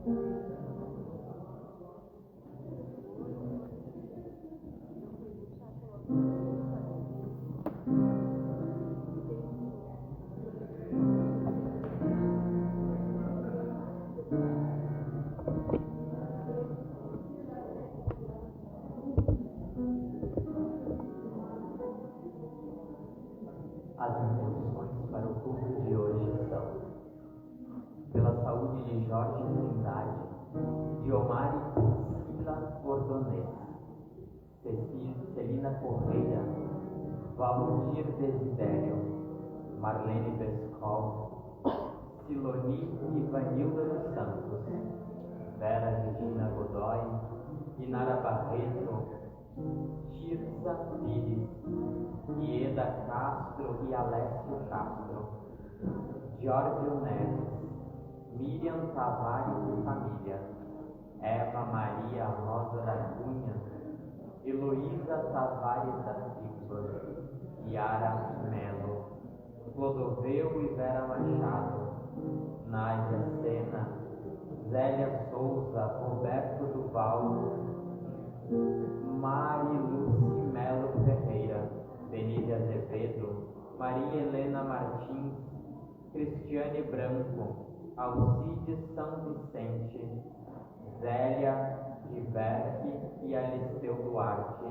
As intenções para o culto de hoje são: pela saúde de Jorge Trindade, Diomari Priscila Ordonez, Celina Correia, Valdir Desidério, Marlene Pescol, Siloni Ivanilda dos Santos, Vera Regina Godoy, Inara Barreto, Tirza Pires, Ieda Castro e Alessio Castro, Giorgio Neves, Miriam Tavares e família, Eva Maria Rosa da Cunha, Heloísa Tavares da Silva, Yara Melo, Clodoveu e Vera Machado, Nádia Sena, Zélia Souza, Roberto Duval, Mari Luci Melo Ferreira, Denise Azevedo, Maria Helena Martins, Cristiane Branco, Alcides São Vicente, Zélia Giverque e Alisteu Duarte,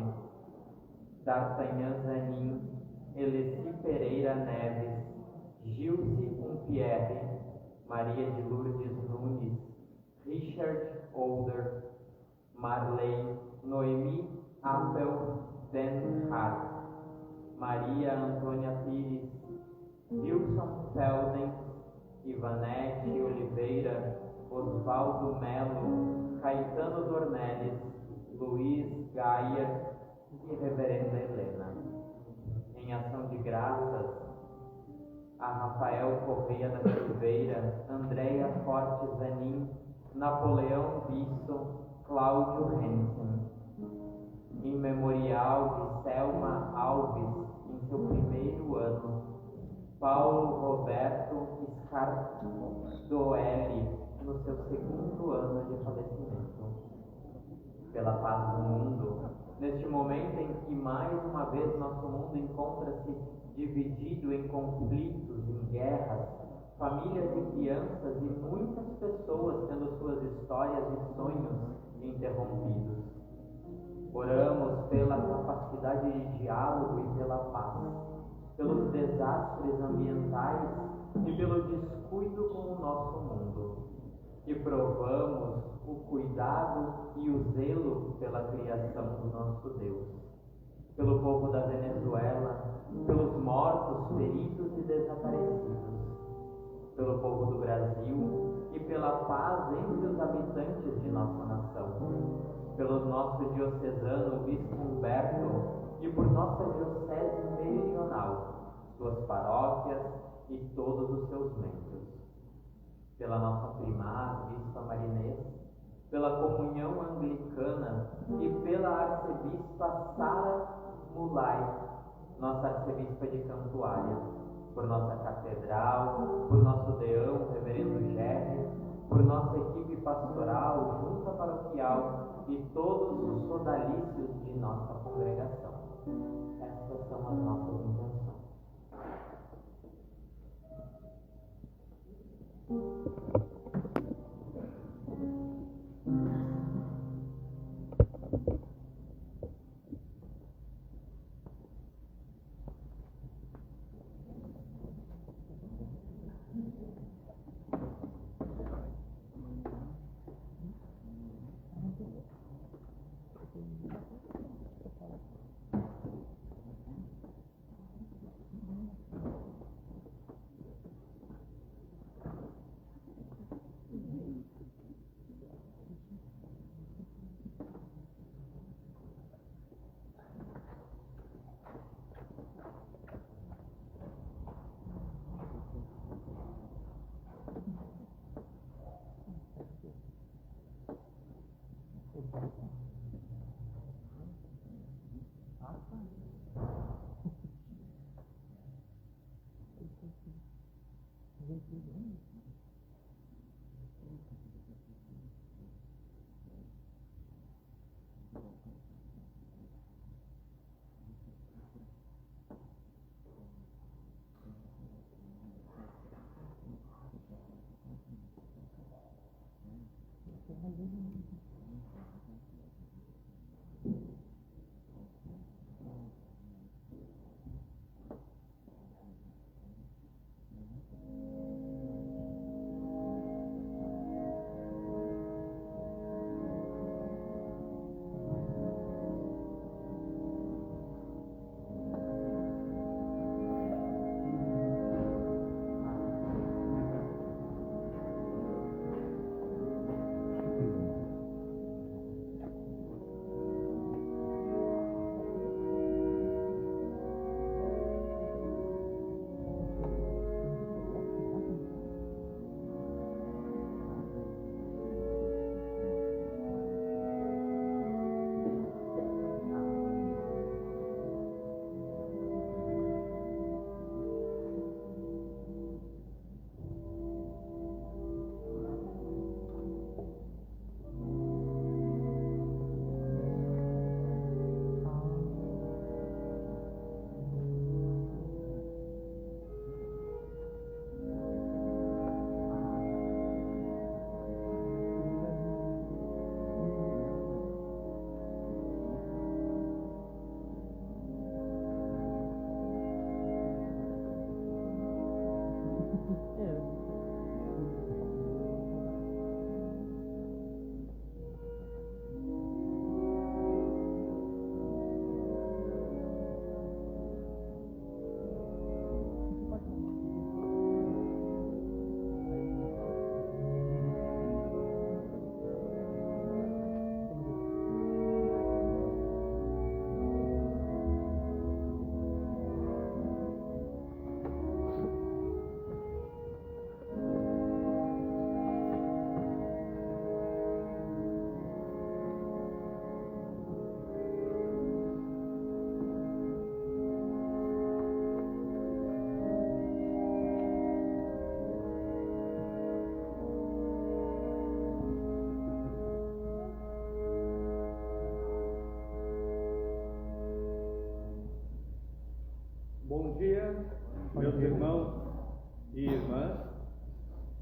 D'Artagnan Zanin, Eleci Pereira Neves, Gilce Umpierre, Maria de Lourdes Nunes, Richard Older, Marley, Noemi Appel Denhardt, Maria Antônia Pires, Wilson Felden, Ivanete Oliveira, Osvaldo Melo, Caetano Dornelles, Luiz Gaia e Reverenda Helena. Em ação de graças a Rafael Correia da Silveira, Andréia Forte Zanin, Napoleão Bisso, Cláudio Hensen. Em memorial de Selma Alves, em seu primeiro ano, Paulo Roberto Scardoelli, no seu segundo ano de falecimento. Pela paz do mundo, neste momento em que mais uma vez nosso mundo encontra-se dividido em conflitos, em guerras, famílias e crianças e muitas pessoas tendo suas histórias e sonhos interrompidos. Oramos pela capacidade de diálogo e pela paz, pelos desastres ambientais e pelo descuido com o nosso mundo. E provamos o cuidado e o zelo pela criação do nosso Deus. Pelo povo da Venezuela, pelos mortos, feridos e desaparecidos. Pelo povo do Brasil e pela paz entre os habitantes de nossa nação. Pelo nosso diocesano Bispo Humberto e por nossa diocese meridional, suas paróquias e todos os seus membros. Pela nossa primaz, Bispa Marinês, pela comunhão anglicana e pela arcebispa Sara Mulay, nossa arcebispa de Cantuária, por nossa catedral, por nosso deão, reverendo Gerry, por nossa equipe pastoral, junta paroquial e todos os sodalícios de nossa congregação. Estas são as nossas intenções.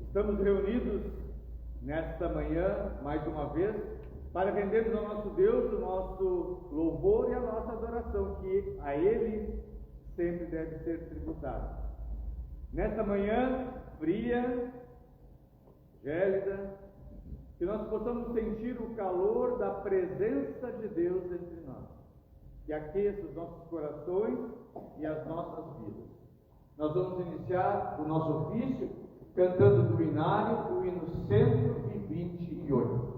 Estamos reunidos nesta manhã, mais uma vez, para rendermos ao nosso Deus o nosso louvor e a nossa adoração, que a Ele sempre deve ser tributada. Nesta manhã fria, gélida, que nós possamos sentir o calor da presença de Deus entre nós, que aqueça os nossos corações e as nossas vidas. Nós vamos iniciar o nosso ofício cantando do Inário, o hino 128.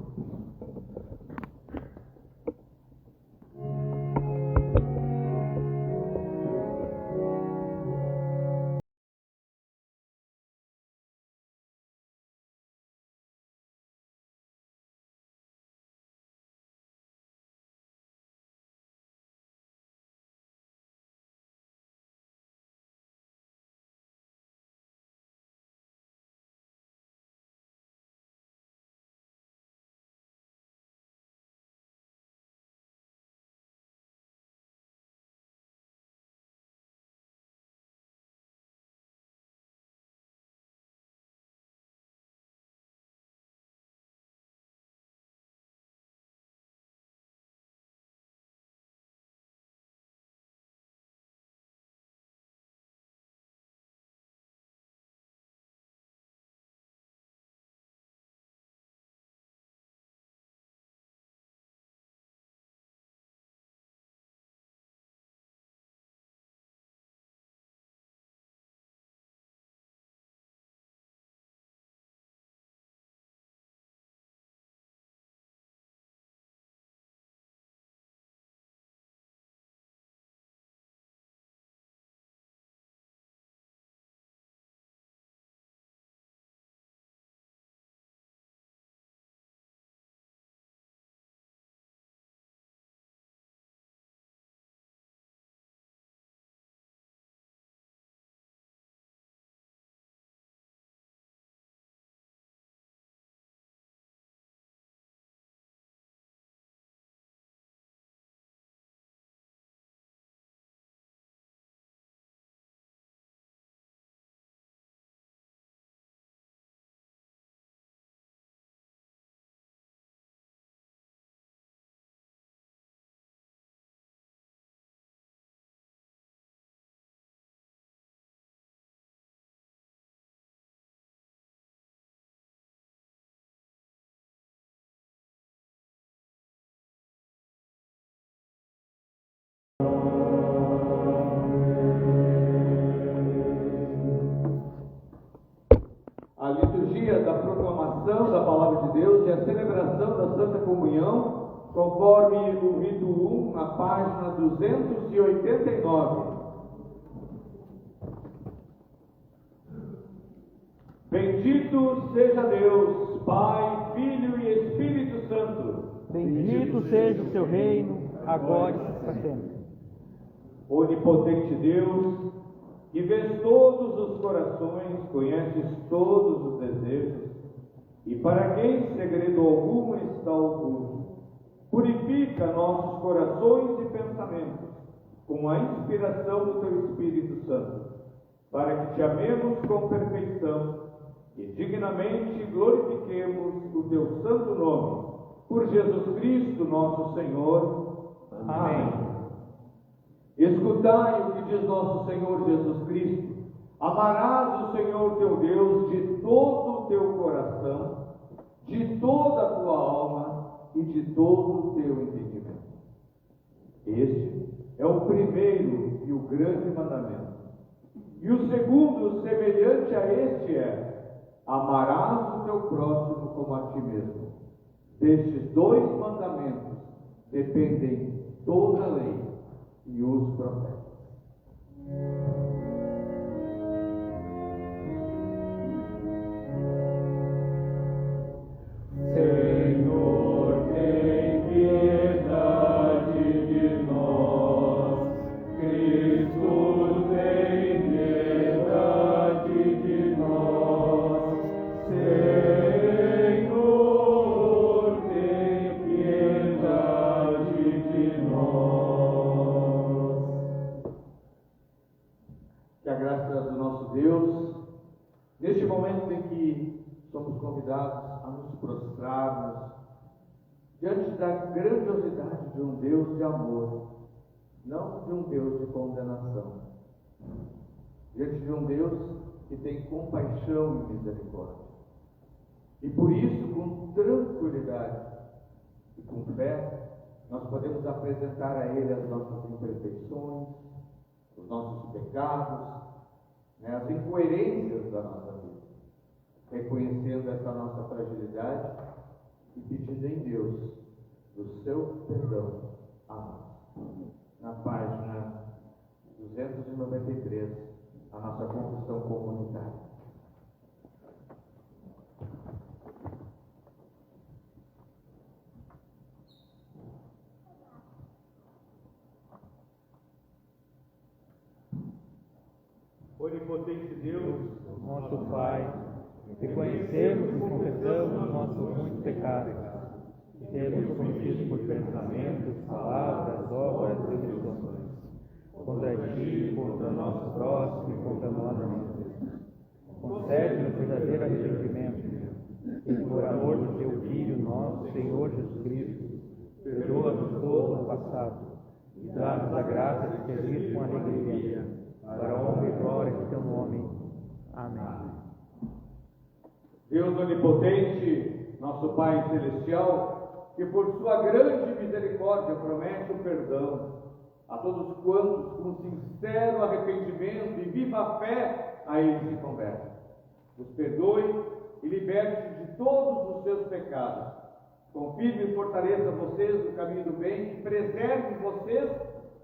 A liturgia da proclamação da Palavra de Deus e a celebração da Santa Comunhão, conforme o rito 1, na página 289. Bendito seja Deus, Pai, Filho e Espírito Santo. Bendito seja o seu reino, agora e para sempre. Onipotente Deus, que vês todos os corações, conheces todos os desejos, e para quem segredo algum está oculto, purifica nossos corações e pensamentos com a inspiração do teu Espírito Santo, para que te amemos com perfeição e dignamente glorifiquemos o teu santo nome, por Jesus Cristo nosso Senhor. Amém. Escutai o que diz nosso Senhor Jesus Cristo: amarás o Senhor teu Deus de todo o teu coração, de toda a tua alma e de todo o teu entendimento. Este é o primeiro e o grande mandamento. E o segundo, semelhante a este, é: amarás o teu próximo como a ti mesmo. Destes dois mandamentos dependem toda a lei e os profetas. Senhor, tem piedade de nós. Cristo, tem piedade de nós. Senhor, tem piedade de nós. a nos prostrarmos diante da grandiosidade de um Deus de amor, não de um Deus de condenação, diante de um Deus que tem compaixão e misericórdia. E por isso, com tranquilidade e com fé, nós podemos apresentar a Ele as nossas imperfeições, os nossos pecados, as incoerências da nossa vida, reconhecendo essa nossa fragilidade e pedindo em Deus o seu perdão a nós. Na página 293, a nossa confissão comunitária. Onipotente Deus, Nosso Pai, reconhecemos e confessamos nossos muitos pecados, que temos cometido por pensamentos, palavras, obras e omissões, contra Ti, contra o nosso próximo e contra nós mesmos. Concede-nos verdadeiro arrependimento, e por amor do Teu Filho, nosso Senhor Jesus Cristo, perdoa-nos todo o passado, e dá-nos a graça de servir com alegria, para a honra e glória de Teu nome. Amém. Deus onipotente, nosso Pai celestial, que por sua grande misericórdia promete o perdão a todos quantos, com sincero arrependimento e viva fé, a Ele se convertem. Nos perdoe e liberte de todos os seus pecados. Confirme e fortaleça vocês no caminho do bem e preserve vocês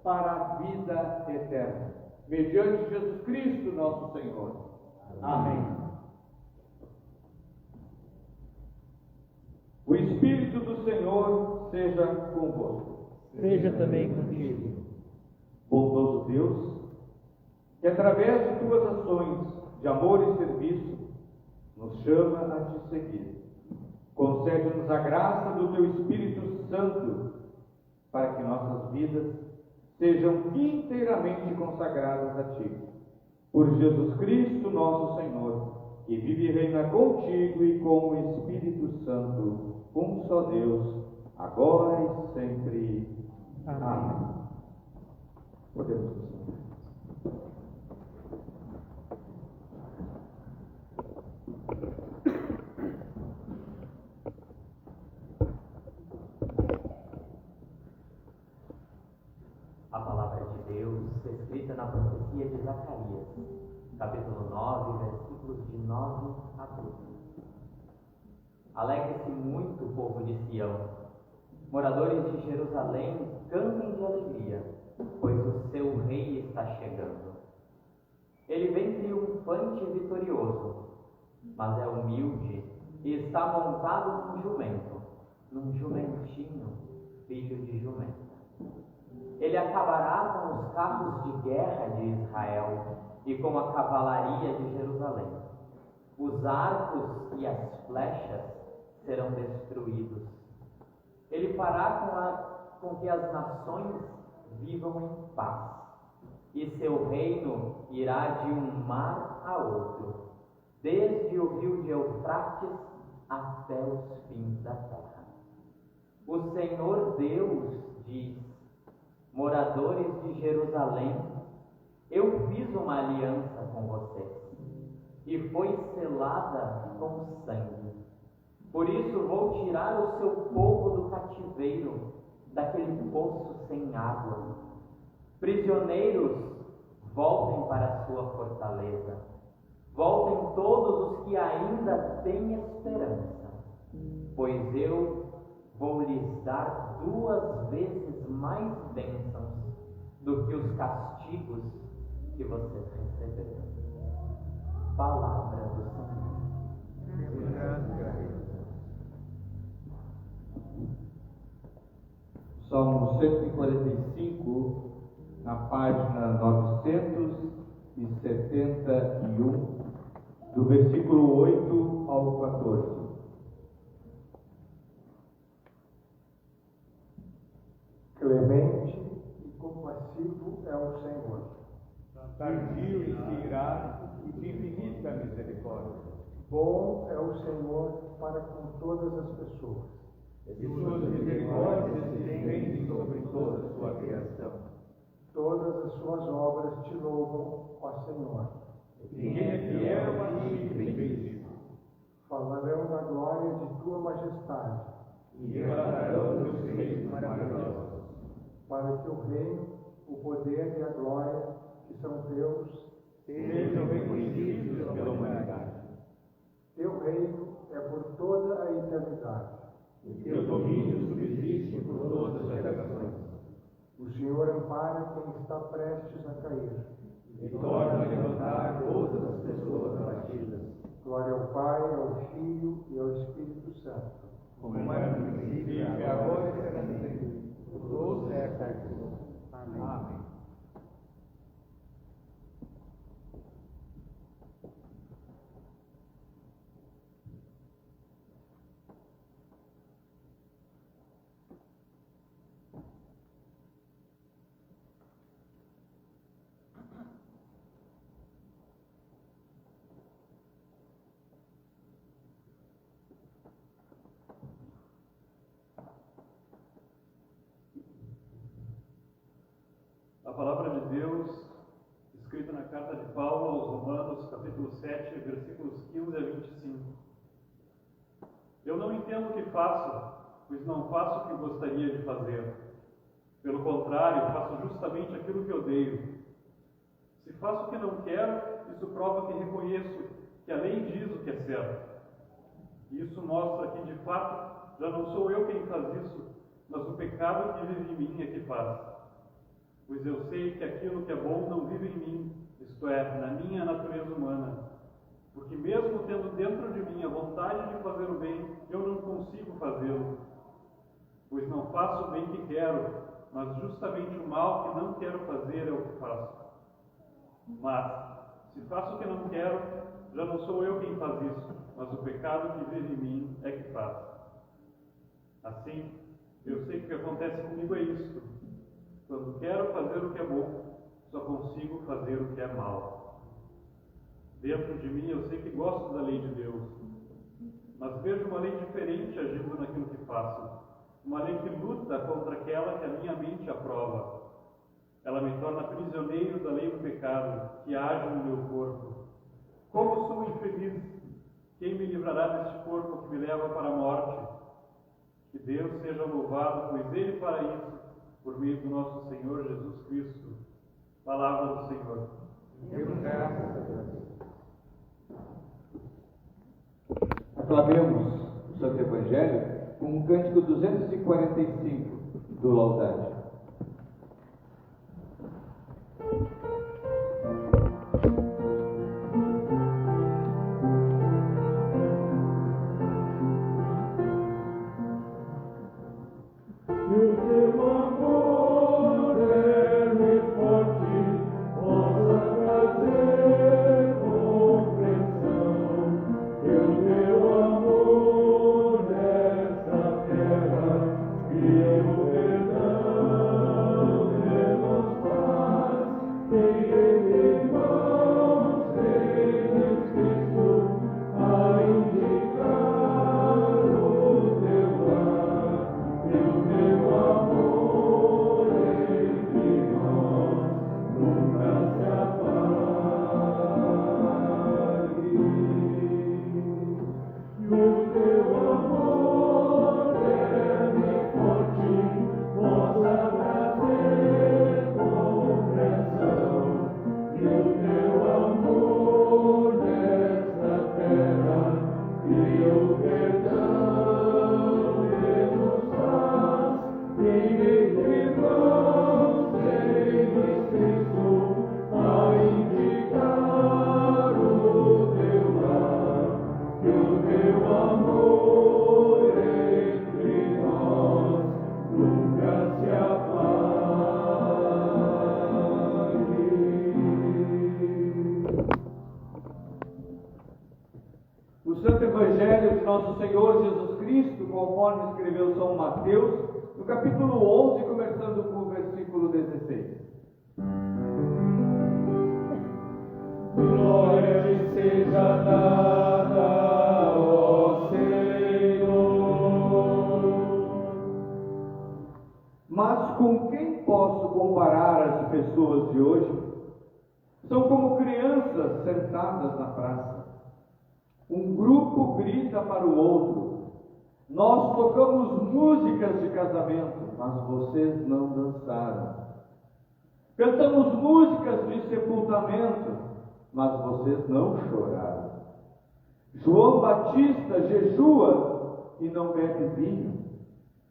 para a vida eterna. Mediante Jesus Cristo, nosso Senhor. Amém. O Espírito do Senhor seja convosco. Seja também contigo. Bondoso Deus, que através de tuas ações de amor e serviço, nos chama a te seguir. Concede-nos a graça do teu Espírito Santo, para que nossas vidas sejam inteiramente consagradas a Ti. Por Jesus Cristo, nosso Senhor, que vive e reina contigo e com o Espírito Santo, um só Deus, agora e sempre. Amém. Podemos prosseguir. A palavra de Deus, escrita na profecia de Zacarias, capítulo 9, versículos de 9 a 12. Alegre-se muito o povo de Sião. Moradores de Jerusalém, cantem de alegria, pois o seu rei está chegando. Ele vem triunfante e vitorioso, mas é humilde e está montado num jumentinho, filho de jumenta. Ele acabará com os carros de guerra de Israel e com a cavalaria de Jerusalém. Os arcos e as flechas serão destruídos. Ele fará com que as nações vivam em paz, e seu reino irá de um mar a outro, desde o rio de Eufrates até os fins da terra. O Senhor Deus diz: moradores de Jerusalém, eu fiz uma aliança com vocês, e foi selada com sangue. Por isso vou tirar o seu povo do cativeiro, daquele poço sem água. Prisioneiros, voltem para a sua fortaleza. Voltem todos os que ainda têm esperança, pois eu vou lhes dar 2 vezes mais bênçãos do que os castigos que vocês receberam. Palavra do Senhor. Salmo 145, na página 971, do versículo 8 ao 14. Clemente e compassivo é o Senhor. Tardio em se irar e de infinita misericórdia. Bom é o Senhor para com todas as pessoas. E suas misericórdias se estendem sobre toda a sua criação. Todas as suas obras te louvam, ó Senhor. Quem é fiel a ti tem visto. Falarão da glória de tua majestade, E relatarão teus feitos maravilhosos. para que o reino, o poder e a glória que são teus, Sejam reconhecidos pela humanidade. teu reino é por toda a eternidade. E teu domínio subsiste por todas as gerações. O Senhor ampara quem está prestes a cair. E torna a levantar todas as pessoas abatidas. Glória ao Pai, ao Filho e ao Espírito Santo. Como era no princípio, agora e será sempre, por todos os séculos. Amém. A palavra de Deus, escrita na carta de Paulo aos Romanos, capítulo 7, versículos 15 a 25. Eu não entendo o que faço, pois não faço o que gostaria de fazer. Pelo contrário, faço justamente aquilo que odeio. Se faço o que não quero, isso prova que reconheço que a lei diz o que é certo. E isso mostra que, de fato, já não sou eu quem faz isso, mas o pecado que vive em mim é que faz. Pois eu sei que aquilo que é bom não vive em mim, isto é, na minha natureza humana. Porque mesmo tendo dentro de mim a vontade de fazer o bem, eu não consigo fazê-lo. Pois não faço o bem que quero, mas justamente o mal que não quero fazer é o que faço. Mas, se faço o que não quero, já não sou eu quem faz isso, mas o pecado que vive em mim é que faz. Assim, eu sei que o que acontece comigo é isto. Quando quero fazer o que é bom, só consigo fazer o que é mal. Dentro de mim eu sei que gosto da lei de Deus, mas vejo uma lei diferente agindo naquilo que faço. Uma lei que luta contra aquela que a minha mente aprova. Ela me torna prisioneiro da lei do pecado, que age no meu corpo. Como sou infeliz! Quem me livrará deste corpo que me leva para a morte? Que Deus seja louvado, pois Ele fará isso, por meio do nosso Senhor Jesus Cristo. Palavra do Senhor. Demos graças a Deus. Aclamemos o Santo Evangelho com o cântico 245 do Laudate. Evangelho de nosso Senhor Jesus Cristo, conforme escreveu São Mateus, no capítulo 11, começando com o versículo 16. Glória te seja dada Mas com quem posso comparar as pessoas de hoje? São como crianças sentadas na praça. Um grupo grita para o outro: nós tocamos músicas de casamento, mas vocês não dançaram. Cantamos músicas de sepultamento, mas vocês não choraram. João Batista jejua e não bebe vinho.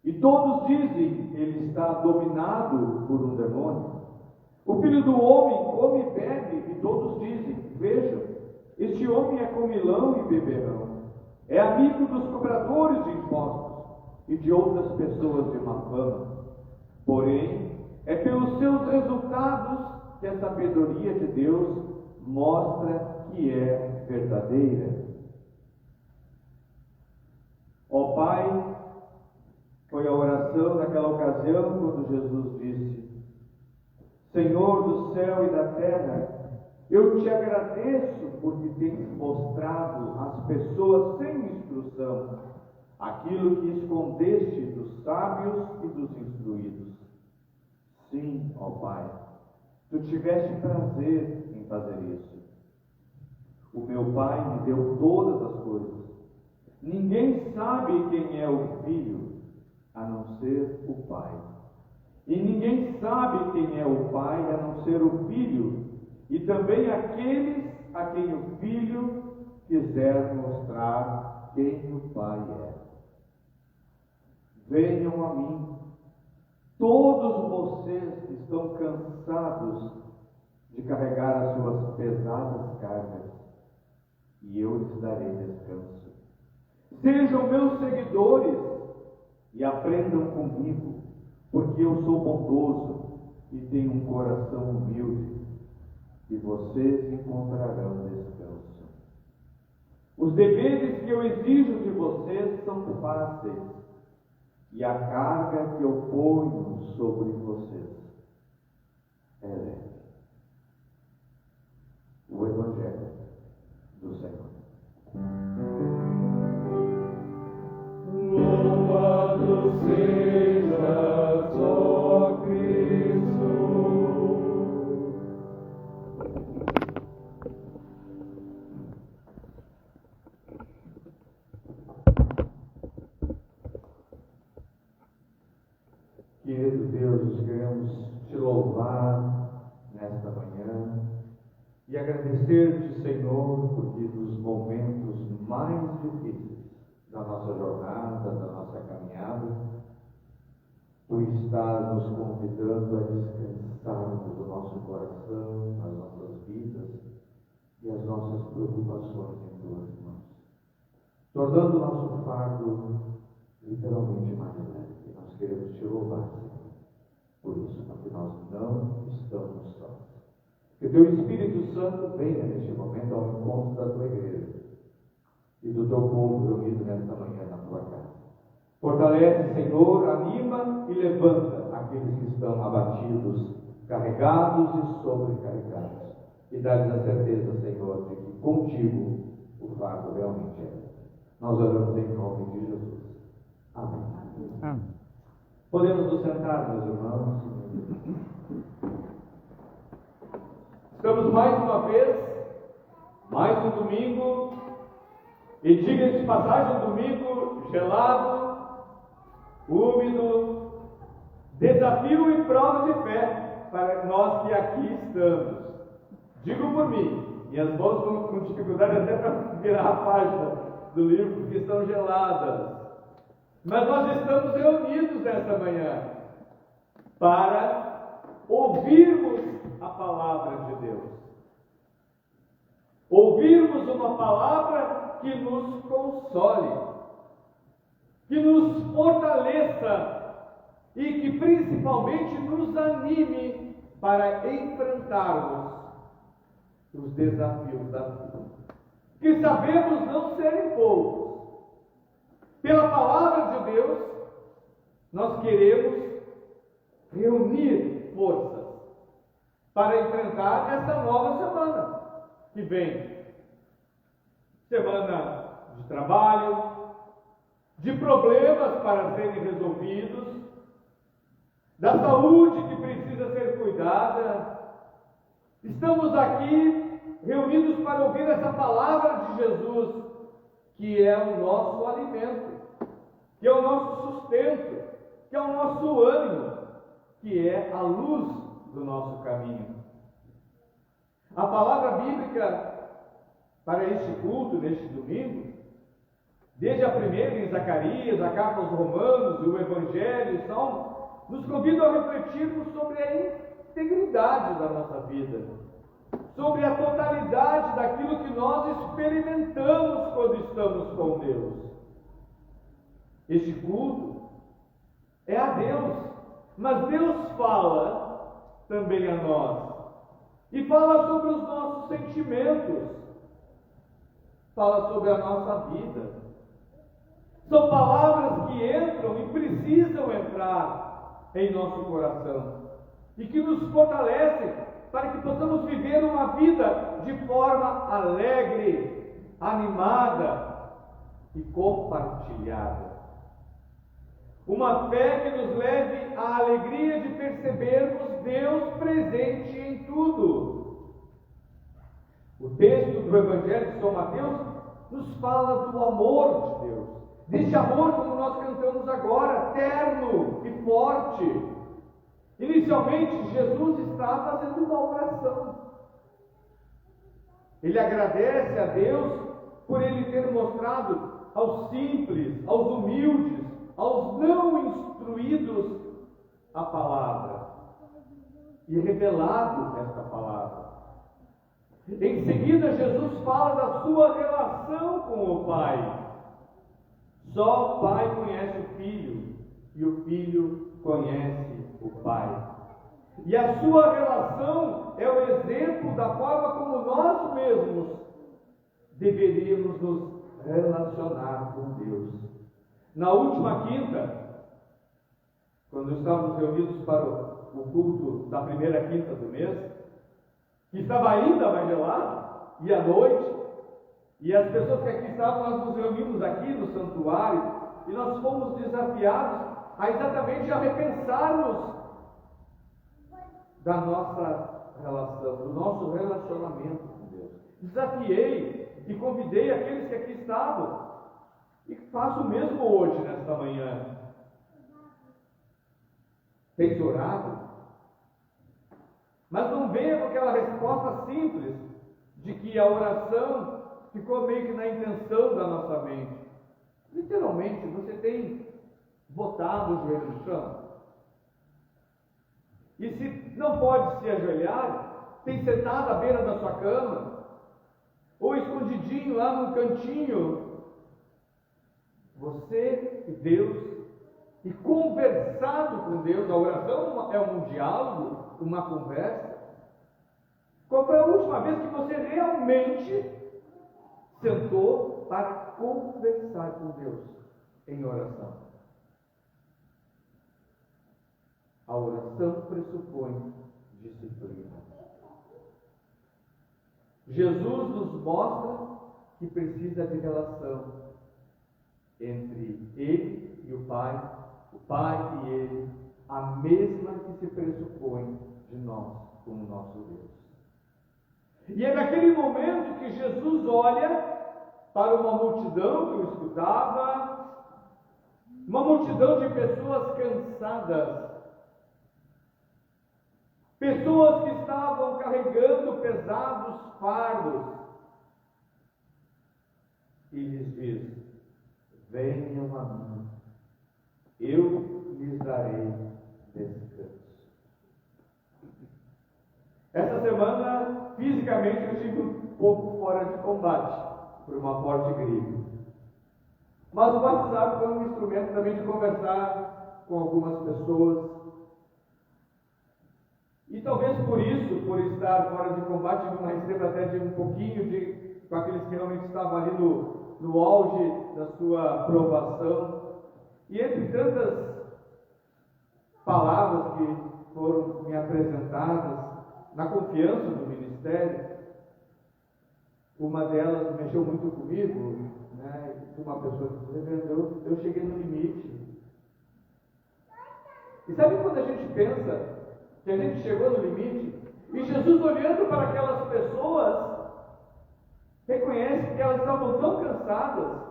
E todos dizem: ele está dominado por um demônio. O Filho do Homem come e bebe, e todos dizem: vejam, este homem é comilão e beberrão. É amigo dos cobradores de impostos e de outras pessoas de má fama. Porém, é pelos seus resultados que a sabedoria de Deus mostra que é verdadeira. Ó Pai, foi a oração naquela ocasião quando Jesus disse: Senhor do céu e da terra, eu te agradeço porque tens mostrado às pessoas sem instrução aquilo que escondeste dos sábios e dos instruídos. Sim, ó Pai, tu tiveste prazer em fazer isso. O meu Pai me deu todas as coisas. Ninguém sabe quem é o Filho, a não ser o Pai. E ninguém sabe quem é o Pai, a não ser o Filho, e também aqueles a quem o Filho quiser mostrar quem o Pai é. Venham a mim, todos vocês que estão cansados de carregar as suas pesadas cargas, e eu lhes darei descanso. Sejam meus seguidores e aprendam comigo, porque eu sou bondoso e tenho um coração humilde, e vocês encontrarão descanso. Os deveres que eu exijo de vocês são fáceis, e a carga que eu ponho sobre vocês é leve. O Evangelho do Senhor. Louvado sejas, ó Cristo. Querido Deus, queremos te louvar nesta manhã e agradecer-te, Senhor, porque nos momentos mais difíceis da nossa jornada, da nossa caminhada, tu estás nos convidando a descansarmos o nosso coração, as nossas vidas e as nossas preocupações em tuas mãos, tornando o nosso fardo literalmente mais leve. E nós queremos te louvar, Senhor, por isso, porque nós não estamos sós. Que o teu Espírito Santo venha neste momento ao encontro da tua igreja e do teu povo reunido nesta manhã na tua casa. Fortalece, Senhor, anima e levanta aqueles que estão abatidos, carregados e sobrecarregados. E dá-lhes a certeza, Senhor, de que contigo o fardo realmente é. Nós oramos em nome de Jesus. Amém. Amém. Podemos nos sentar, meus irmãos. Estamos mais uma vez, mais um domingo, e diga-se de passagem, um domingo gelado, úmido, desafio e prova de fé para nós que aqui estamos. Digo por mim, minhas mãos estão com dificuldade até para virar a página do livro, porque estão geladas. Mas nós estamos reunidos nesta manhã para ouvirmos a palavra de Deus. Ouvirmos uma palavra que nos console, que nos fortaleça e que principalmente nos anime para enfrentarmos os desafios da vida, que sabemos não serem poucos. Pela palavra de Deus, nós queremos reunir forças para enfrentar esta nova semana que vem. Semana de trabalho, de problemas para serem resolvidos, da saúde que precisa ser cuidada. Estamos aqui reunidos para ouvir essa palavra de Jesus, que é o nosso alimento, que é o nosso sustento, que é o nosso ânimo, que é a luz do nosso caminho. A palavra bíblica para este culto, neste domingo, desde a primeira em Zacarias, a carta aos Romanos e o Evangelho, nos convidam a refletirmos sobre a integridade da nossa vida, sobre a totalidade daquilo que nós experimentamos quando estamos com Deus. Este culto é a Deus, mas Deus fala também a nós, e fala sobre os nossos sentimentos, fala sobre a nossa vida. São palavras que entram e precisam entrar em nosso coração e que nos fortalecem para que possamos viver uma vida de forma alegre, animada e compartilhada. Uma fé que nos leve à alegria de percebermos Deus presente em tudo. O texto do Evangelho de São Mateus nos fala do amor de Deus, deste amor, como nós cantamos agora, terno e forte. Inicialmente, Jesus está fazendo uma oração. Ele agradece a Deus por Ele ter mostrado aos simples, aos humildes, aos não instruídos a palavra e revelado esta palavra. Em seguida, Jesus fala da sua relação com o Pai. Só o Pai conhece o Filho e o Filho conhece o Pai. E a sua relação é o exemplo da forma como nós mesmos deveríamos nos relacionar com Deus. Na última quinta, quando estávamos reunidos para o culto da primeira quinta do mês, que estava ainda mais gelado, e à noite, e as pessoas que aqui estavam, nós nos reunimos aqui no santuário, e nós fomos desafiados a exatamente a repensarmos da nossa relação, do nosso relacionamento com Deus. Desafiei e convidei aqueles que aqui estavam, e faço o mesmo hoje, nesta manhã. Tens orado? Mas não venha com aquela resposta simples de que a oração ficou meio que na intenção da nossa mente. Literalmente, você tem botado o joelho no chão? E se não pode se ajoelhar, tem sentado à beira da sua cama? Ou escondidinho lá num cantinho? Você e Deus, e conversado com Deus. A oração é um diálogo, uma conversa. Qual foi a última vez que você realmente sentou para conversar com Deus em oração? A oração pressupõe disciplina. Jesus nos mostra que precisa de relação entre Ele e o Pai e Ele, a mesma que se pressupõe de nós com o nosso Deus. E é naquele momento que Jesus olha para uma multidão que o escutava, uma multidão de pessoas cansadas, pessoas que estavam carregando pesados fardos, e lhes diz: venham a mim, eu lhes darei descanso. Essa semana, fisicamente, eu estive um pouco fora de combate, por uma forte gripe. Mas o WhatsApp foi um instrumento também de conversar com algumas pessoas. E talvez por isso, por estar fora de combate, eu recebo até de um pouquinho com aqueles que realmente estavam ali no auge da sua aprovação. E entre tantas palavras que foram me apresentadas, na confiança do ministério, uma delas mexeu muito comigo, né? Uma pessoa que disse: eu cheguei no limite. E sabe quando a gente pensa que a gente chegou no limite, e Jesus, olhando para aquelas pessoas, reconhece que elas estavam tão cansadas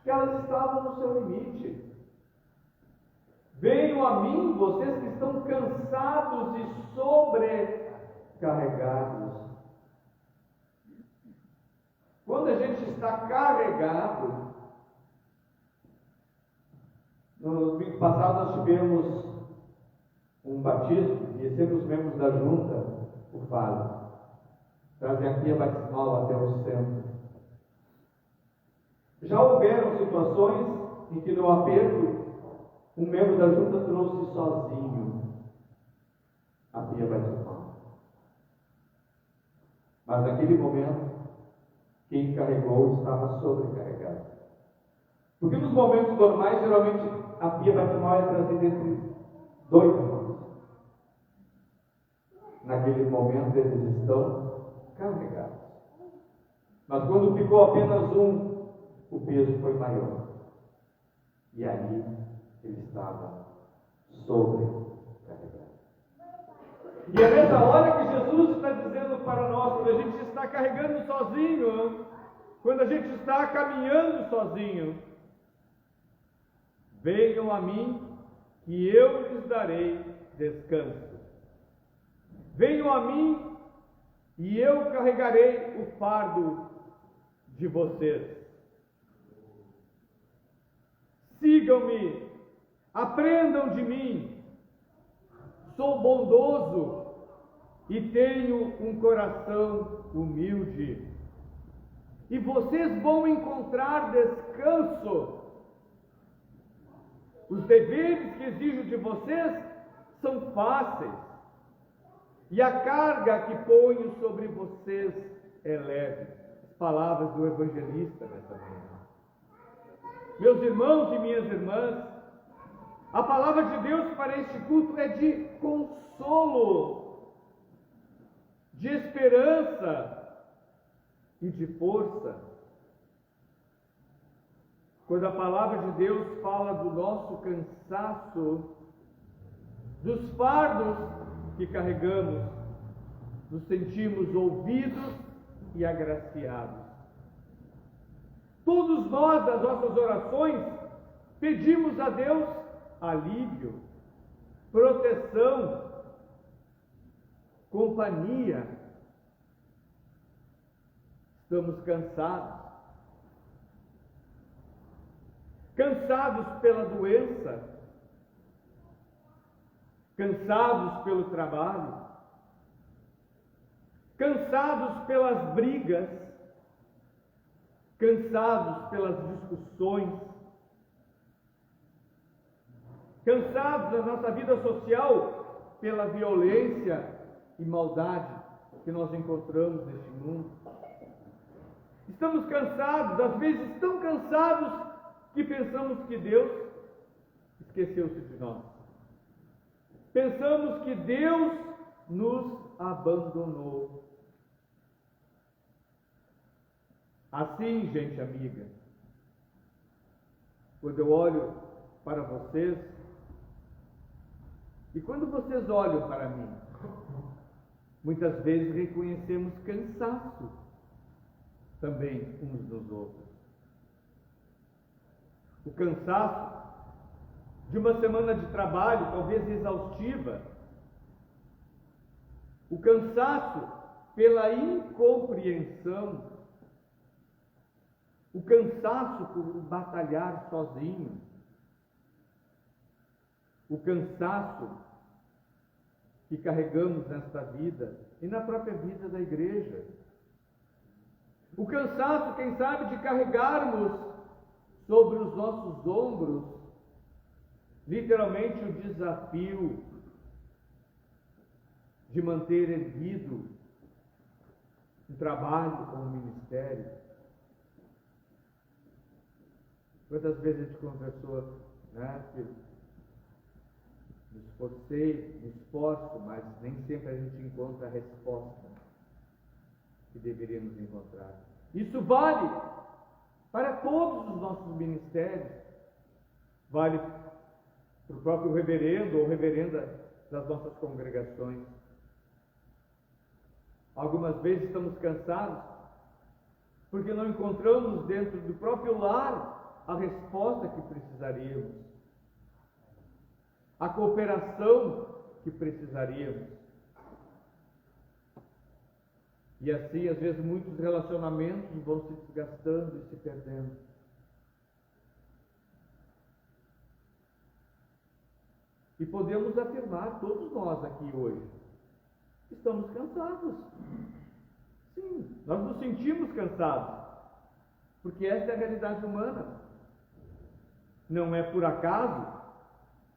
que elas estavam no seu limite. Venham a mim, vocês que estão cansados e sobrecarregados. Quando a gente está carregado, no domingo passado nós tivemos um batismo e sempre os membros da junta o fazem. Trazem a pia batismal até o centro. Já houveram situações em que no aperto um membro da junta trouxe sozinho a pia batismal. Mas naquele momento, quem carregou estava sobrecarregado. Porque nos momentos normais, geralmente, a pia batismal é trazida entre dois irmãos. Naquele momento, eles estão carregados. Mas quando ficou apenas um, o peso foi maior. E aí, ele estava sobrecarregado. E é nessa hora que Jesus está dizendo para nós, quando a gente está carregando sozinho, quando a gente está caminhando sozinho, venham a mim, que eu lhes darei descanso. Venham a mim, e eu carregarei o fardo de vocês. Sigam-me, aprendam de mim. Sou bondoso e tenho um coração humilde. E vocês vão encontrar descanso. Os deveres que exijo de vocês são fáceis. E a carga que ponho sobre vocês é leve. As palavras do evangelista nessa manhã. Meus irmãos e minhas irmãs, a palavra de Deus para este culto é de consolo, de esperança e de força. Quando a palavra de Deus fala do nosso cansaço, dos fardos que carregamos, nos sentimos ouvidos e agraciados. Todos nós, nas nossas orações, pedimos a Deus alívio, proteção, companhia. Estamos cansados. Cansados pela doença, cansados pelo trabalho, cansados pelas brigas, cansados pelas discussões, cansados da nossa vida social pela violência e maldade que nós encontramos neste mundo. Estamos cansados, às vezes tão cansados que pensamos que Deus esqueceu-se de nós. Pensamos que Deus nos abandonou. Assim, gente amiga, quando eu olho para vocês, e quando vocês olham para mim, muitas vezes reconhecemos cansaço também uns dos outros. O cansaço de uma semana de trabalho, talvez exaustiva. O cansaço pela incompreensão. O cansaço por batalhar sozinho. O cansaço que carregamos nesta vida e na própria vida da igreja. O cansaço, quem sabe, de carregarmos sobre os nossos ombros, literalmente, o desafio de manter erguido um trabalho ou um ministério. Quantas vezes a gente conversou, né, que me esforcei, me esforço, mas nem sempre a gente encontra a resposta que deveríamos encontrar. Isso vale para todos os nossos ministérios, vale para o próprio reverendo ou reverenda das nossas congregações. Algumas vezes estamos cansados porque não encontramos dentro do próprio lar a resposta que precisaríamos, a cooperação que precisaríamos. E assim, às vezes, muitos relacionamentos vão se desgastando e se perdendo. E podemos afirmar, todos nós aqui hoje, estamos cansados. Sim, nós nos sentimos cansados, porque essa é a realidade humana. Não é por acaso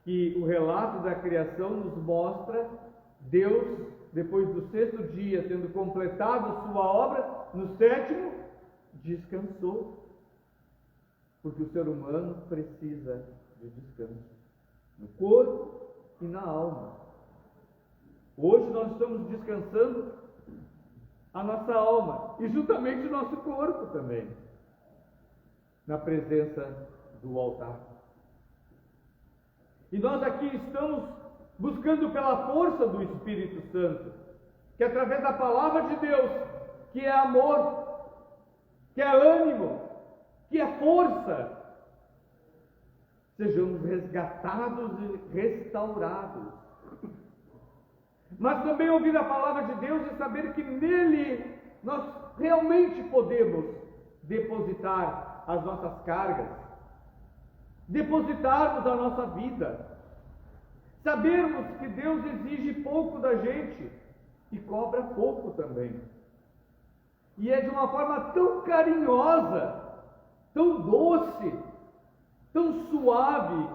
que o relato da criação nos mostra Deus, depois do 6º dia, tendo completado sua obra, no 7º, descansou. Porque o ser humano precisa de descanso, no corpo e na alma. Hoje nós estamos descansando a nossa alma e juntamente o nosso corpo também, na presença do altar. E nós aqui estamos buscando pela força do Espírito Santo, que através da palavra de Deus, que é amor, que é ânimo, que é força, sejamos resgatados e restaurados. Mas também ouvir a palavra de Deus e saber que nele nós realmente podemos depositar as nossas cargas, depositarmos a nossa vida, sabermos que Deus exige pouco da gente e cobra pouco também. E é de uma forma tão carinhosa, tão doce, tão suave,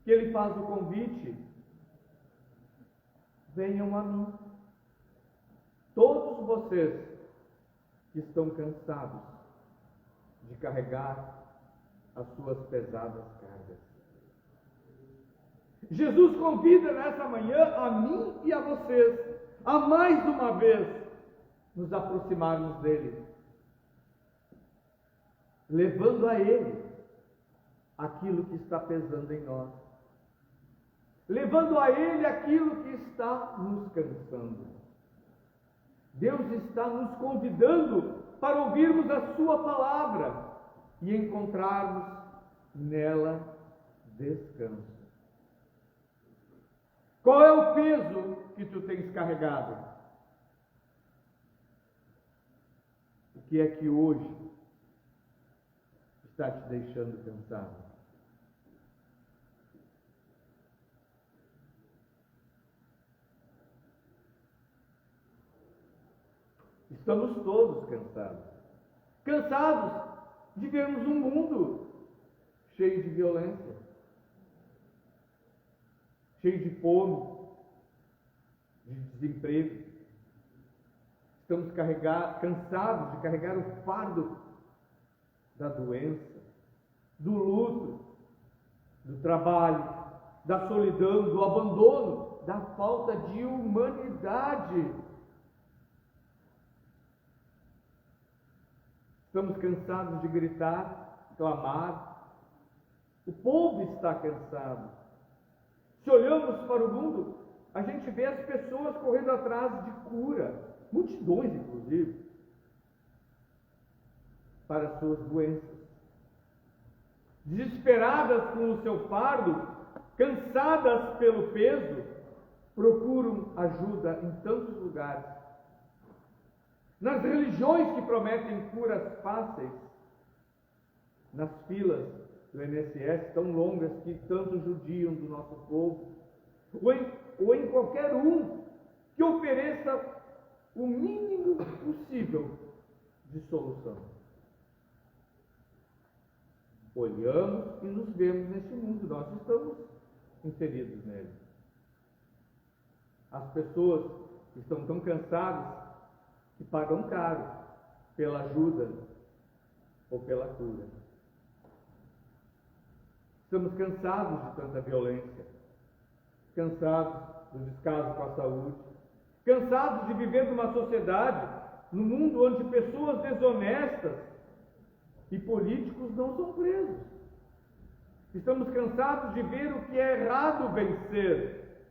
que Ele faz o convite: venham a mim, todos vocês que estão cansados de carregar as suas pesadas cargas. Jesus convida nessa manhã a mim e a vocês a mais uma vez nos aproximarmos dele, levando a ele aquilo que está pesando em nós, levando a ele aquilo que está nos cansando. Deus está nos convidando para ouvirmos a sua palavra e encontrarmos nela descanso. Qual é o peso que tu tens carregado? O que é que hoje está te deixando cansado? Estamos todos cansados. Cansados de vermos um mundo cheio de violência, cheio de fome, de desemprego. Estamos cansados de carregar o fardo da doença, do luto, do trabalho, da solidão, do abandono, da falta de humanidade. Estamos cansados de gritar, clamar. O povo está cansado. Se olhamos para o mundo, a gente vê as pessoas correndo atrás de cura, multidões inclusive, para suas doenças. Desesperadas com o seu fardo, cansadas pelo peso, procuram ajuda em tantos lugares. Nas religiões que prometem curas fáceis, nas filas do INSS tão longas que tanto judiam do nosso povo, ou em qualquer um que ofereça o mínimo possível de solução. Olhamos e nos vemos neste mundo, nós estamos inseridos nele. As pessoas estão tão cansadas que pagam caro pela ajuda ou pela cura. Estamos cansados de tanta violência, cansados do descaso com a saúde, cansados de viver numa sociedade, num mundo onde pessoas desonestas e políticos não são presos. Estamos cansados de ver o que é errado vencer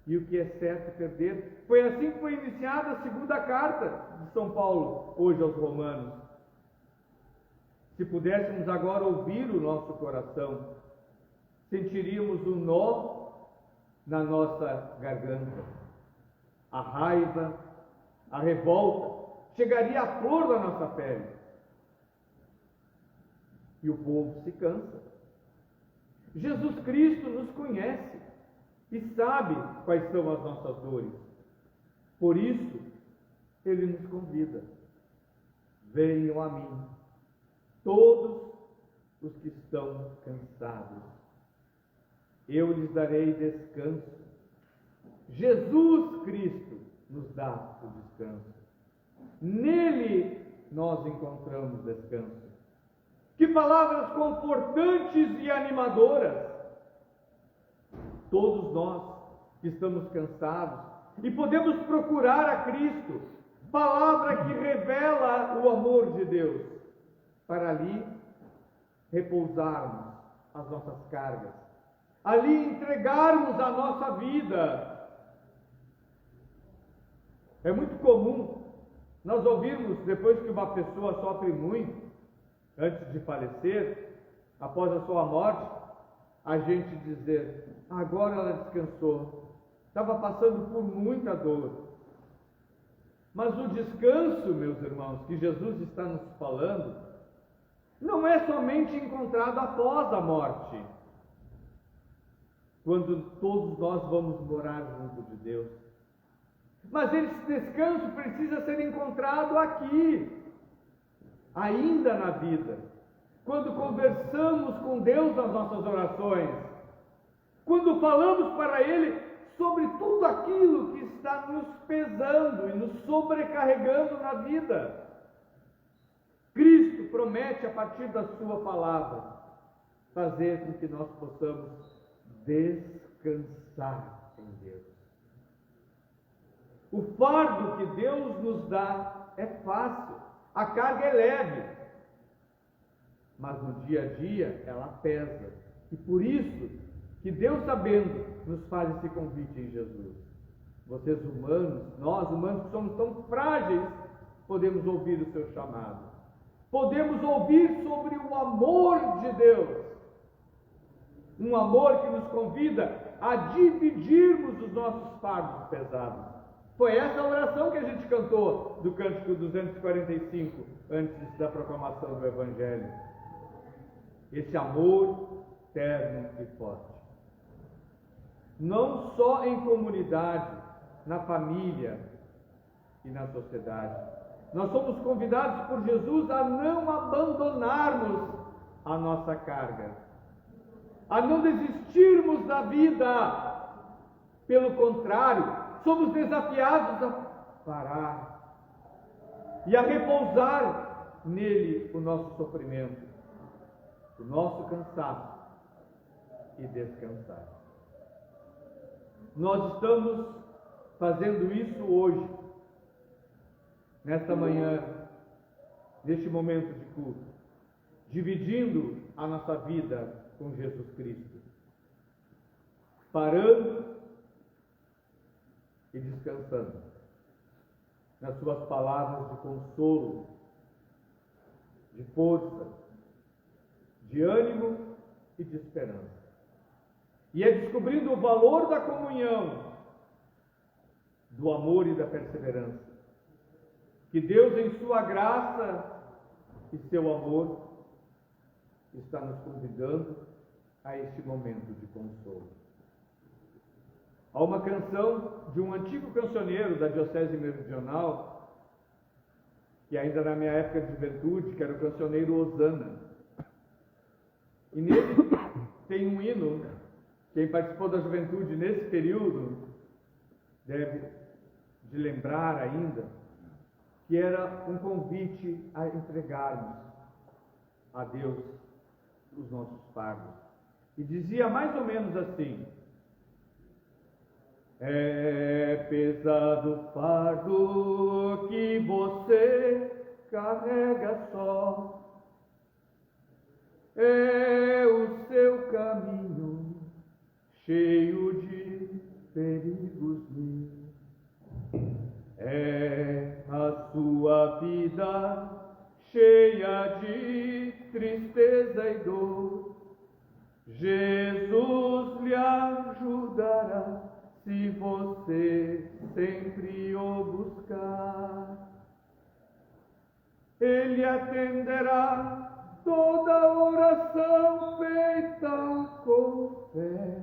e o que é certo perder. Foi assim que foi iniciada a segunda carta de São Paulo, hoje aos Romanos. Se pudéssemos agora ouvir o nosso coração, sentiríamos um nó na nossa garganta. A raiva, a revolta, chegaria à flor da nossa pele. E o povo se cansa. Jesus Cristo nos conhece e sabe quais são as nossas dores. Por isso, Ele nos convida. Venham a mim, todos os que estão cansados. Eu lhes darei descanso. Jesus Cristo nos dá o descanso. Nele nós encontramos descanso. Que palavras confortantes e animadoras! Todos nós que estamos cansados e podemos procurar a Cristo, palavra que revela o amor de Deus, para ali repousarmos as nossas cargas, ali entregarmos a nossa vida. É muito comum nós ouvirmos, depois que uma pessoa sofre muito, antes de falecer, após a sua morte, a gente dizer: agora ela descansou, estava passando por muita dor. Mas o descanso, meus irmãos, que Jesus está nos falando, não é somente encontrado após a morte, quando todos nós vamos morar junto de Deus. Mas esse descanso precisa ser encontrado aqui, ainda na vida, quando conversamos com Deus nas nossas orações, quando falamos para Ele sobre tudo aquilo que está nos pesando e nos sobrecarregando na vida. Cristo promete, a partir da sua palavra, fazer com que nós possamos descansar em Deus. O fardo que Deus nos dá é fácil, a carga é leve, mas no dia a dia ela pesa. E por isso que Deus, sabendo, nos faz esse convite em Jesus. Vocês humanos, nós humanos que somos tão frágeis, podemos ouvir o seu chamado. Podemos ouvir sobre o amor de Deus. Um amor que nos convida a dividirmos os nossos fardos pesados. Foi essa a oração que a gente cantou do Cântico 245, antes da proclamação do Evangelho. Esse amor terno e forte. Não só em comunidade, na família e na sociedade. Nós somos convidados por Jesus a não abandonarmos a nossa carga, a não desistirmos da vida. Pelo contrário, somos desafiados a parar e a repousar nele o nosso sofrimento, o nosso cansaço e descansar. Nós estamos fazendo isso hoje, nesta manhã, neste momento de culto, dividindo a nossa vida com Jesus Cristo, parando e descansando nas suas palavras de consolo, de força, de ânimo e de esperança. E é descobrindo o valor da comunhão, do amor e da perseverança, que Deus, em sua graça e seu amor, está nos convidando a este momento de consolo. Há uma canção de um antigo cancioneiro da Diocese Meridional, que ainda na minha época de juventude, que era o cancioneiro Osana. E nele tem um hino. Quem participou da juventude nesse período deve de lembrar ainda que era um convite a entregarmos a Deus os nossos fardos. E dizia mais ou menos assim: é pesado o fardo que você carrega só, É o seu caminho cheio de perigos mil. É a sua vida cheia de tristeza e dor. Jesus lhe ajudará se você sempre o buscar. Ele atenderá toda oração feita com fé.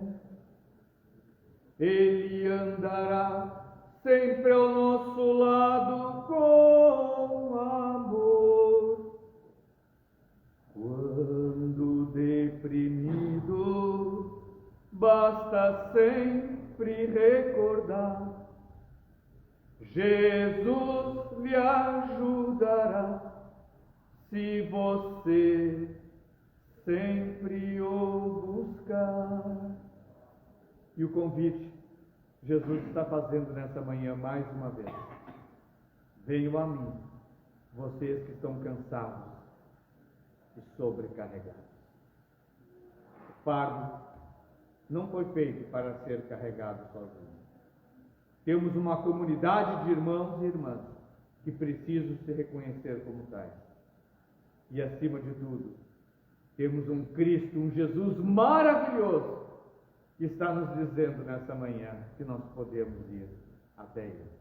Ele andará sempre ao nosso lado com amor. Quando deprimido, basta sempre recordar: Jesus lhe ajudará se você sempre o buscar. E o convite Jesus está fazendo nessa manhã mais uma vez: venham a mim, vocês que estão cansados e sobrecarregados. O fardo não foi feito para ser carregado sozinho. Temos uma comunidade de irmãos e irmãs que precisam se reconhecer como tais. E acima de tudo, temos um Cristo, um Jesus maravilhoso, que está nos dizendo nessa manhã que nós podemos ir até Ele.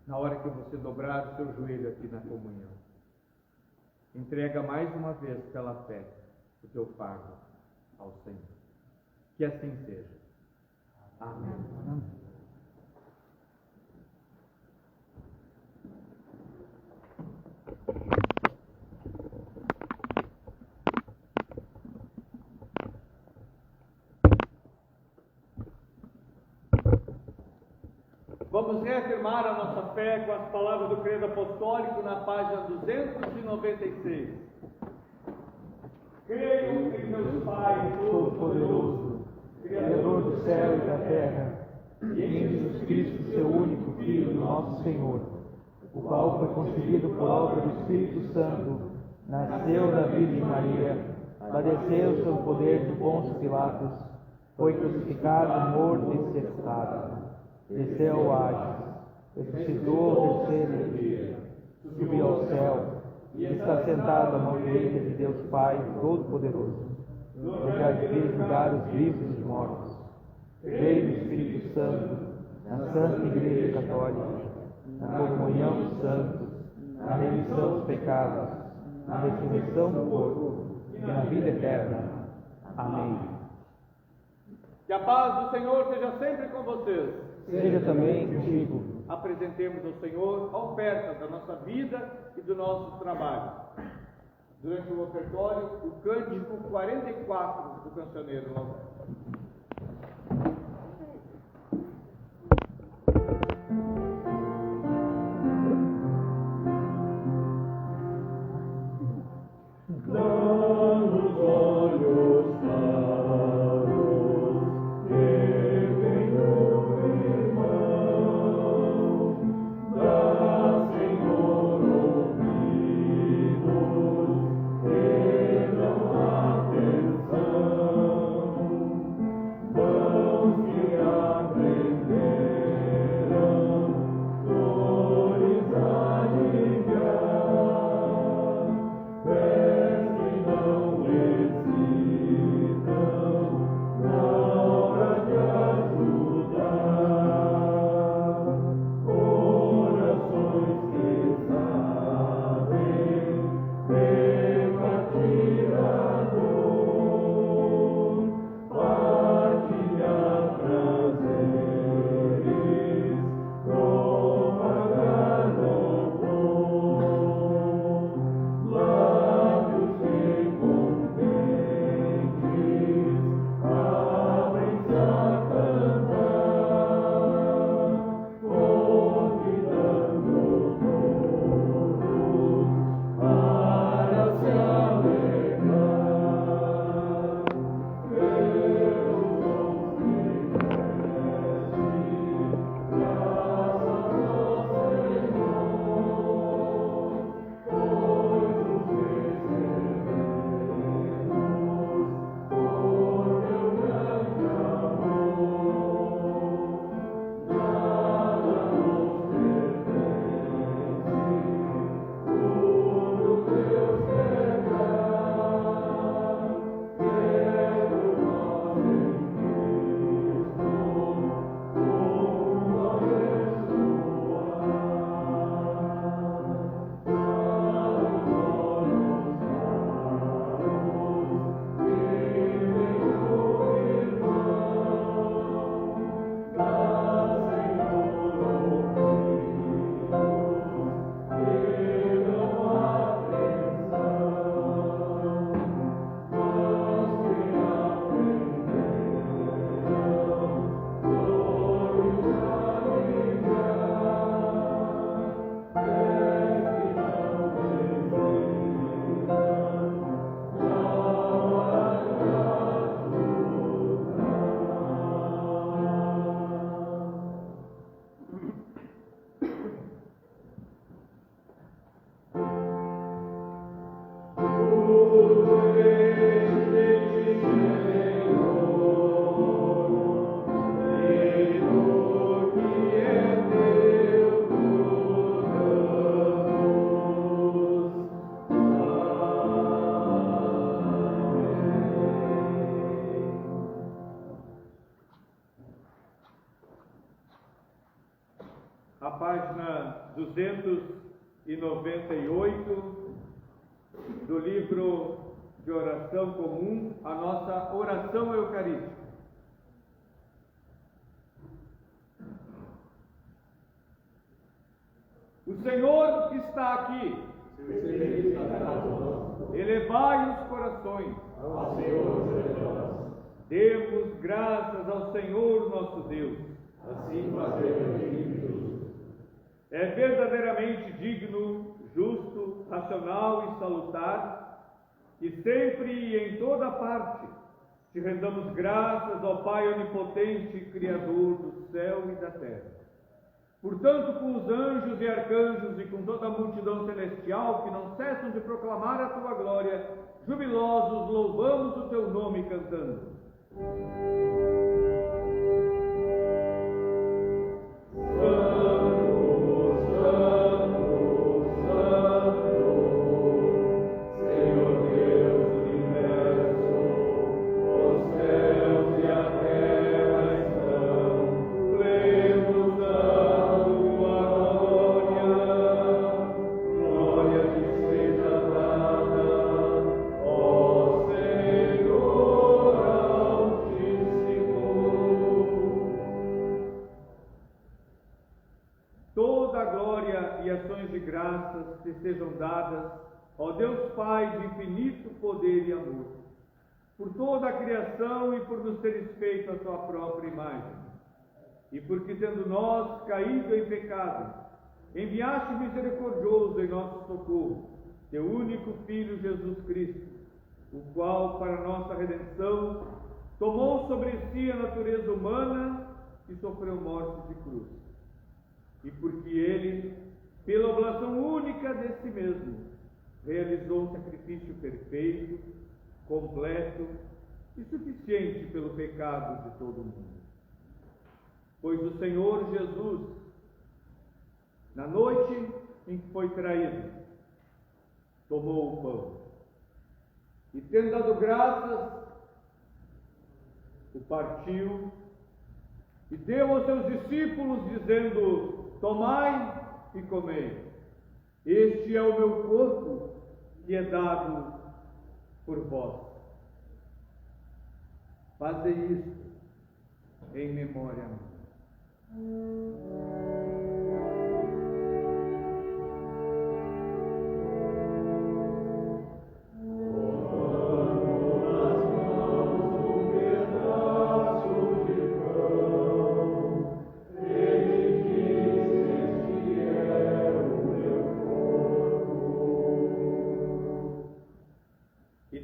Na hora que você dobrar o seu joelho aqui na comunhão, entrega mais uma vez pela fé o teu fardo ao Senhor. Que assim seja. Amém. Vamos reafirmar a nossa fé com as palavras do credo apostólico na página 296. Creio em Deus Pai Todo-Poderoso, Criador do céu e da terra, e em Jesus Cristo, seu único Filho, nosso Senhor, o qual foi concebido por obra do Espírito Santo, nasceu da Virgem Maria, padeceu sob o poder de Pôncio Pilatos, foi crucificado, morto e sepultado, desceu ao Hades, ressuscitou ao terceiro dia, subiu ao céu e está sentado à mão direita de Deus Pai Todo-Poderoso, onde há de vir julgar os vivos e os mortos. Creio no Espírito Santo, na Santa Igreja Católica, na comunhão dos santos, na remissão dos pecados, na ressurreição do corpo e na vida eterna. Amém. Que a paz do Senhor seja sempre com vocês. Seja também contigo. Apresentemos ao Senhor a oferta da nossa vida e do nosso trabalho. Durante o ofertório, o cântico 44 do cancioneiro Lauberto. página 298 do livro de oração comum, a nossa oração eucarística. O Senhor que está aqui, elevai os corações, demos graças ao Senhor nosso Deus. Assim fazemos. É verdadeiramente digno, justo, racional e salutar, que sempre e em toda parte te rendamos graças ao Pai onipotente, Criador do céu e da terra. Portanto, com os anjos e arcanjos e com toda a multidão celestial que não cessam de proclamar a tua glória, jubilosos louvamos o teu nome cantando. Te sejam dadas, ó Deus Pai de infinito poder e amor, por toda a criação e por nos teres feito a tua própria imagem, e porque tendo nós caído em pecado, enviaste misericordioso em nosso socorro, teu único Filho Jesus Cristo, o qual, para nossa redenção, tomou sobre si a natureza humana e sofreu morte de cruz. E porque ele, pela oblação única de si mesmo, realizou um sacrifício perfeito, completo e suficiente pelo pecado de todo mundo. Pois o Senhor Jesus, na noite em que foi traído, tomou o pão e, tendo dado graças, o partiu e deu aos seus discípulos, dizendo: tomai e comei, este é o meu corpo que é dado por vós. Fazei isto em memória minha.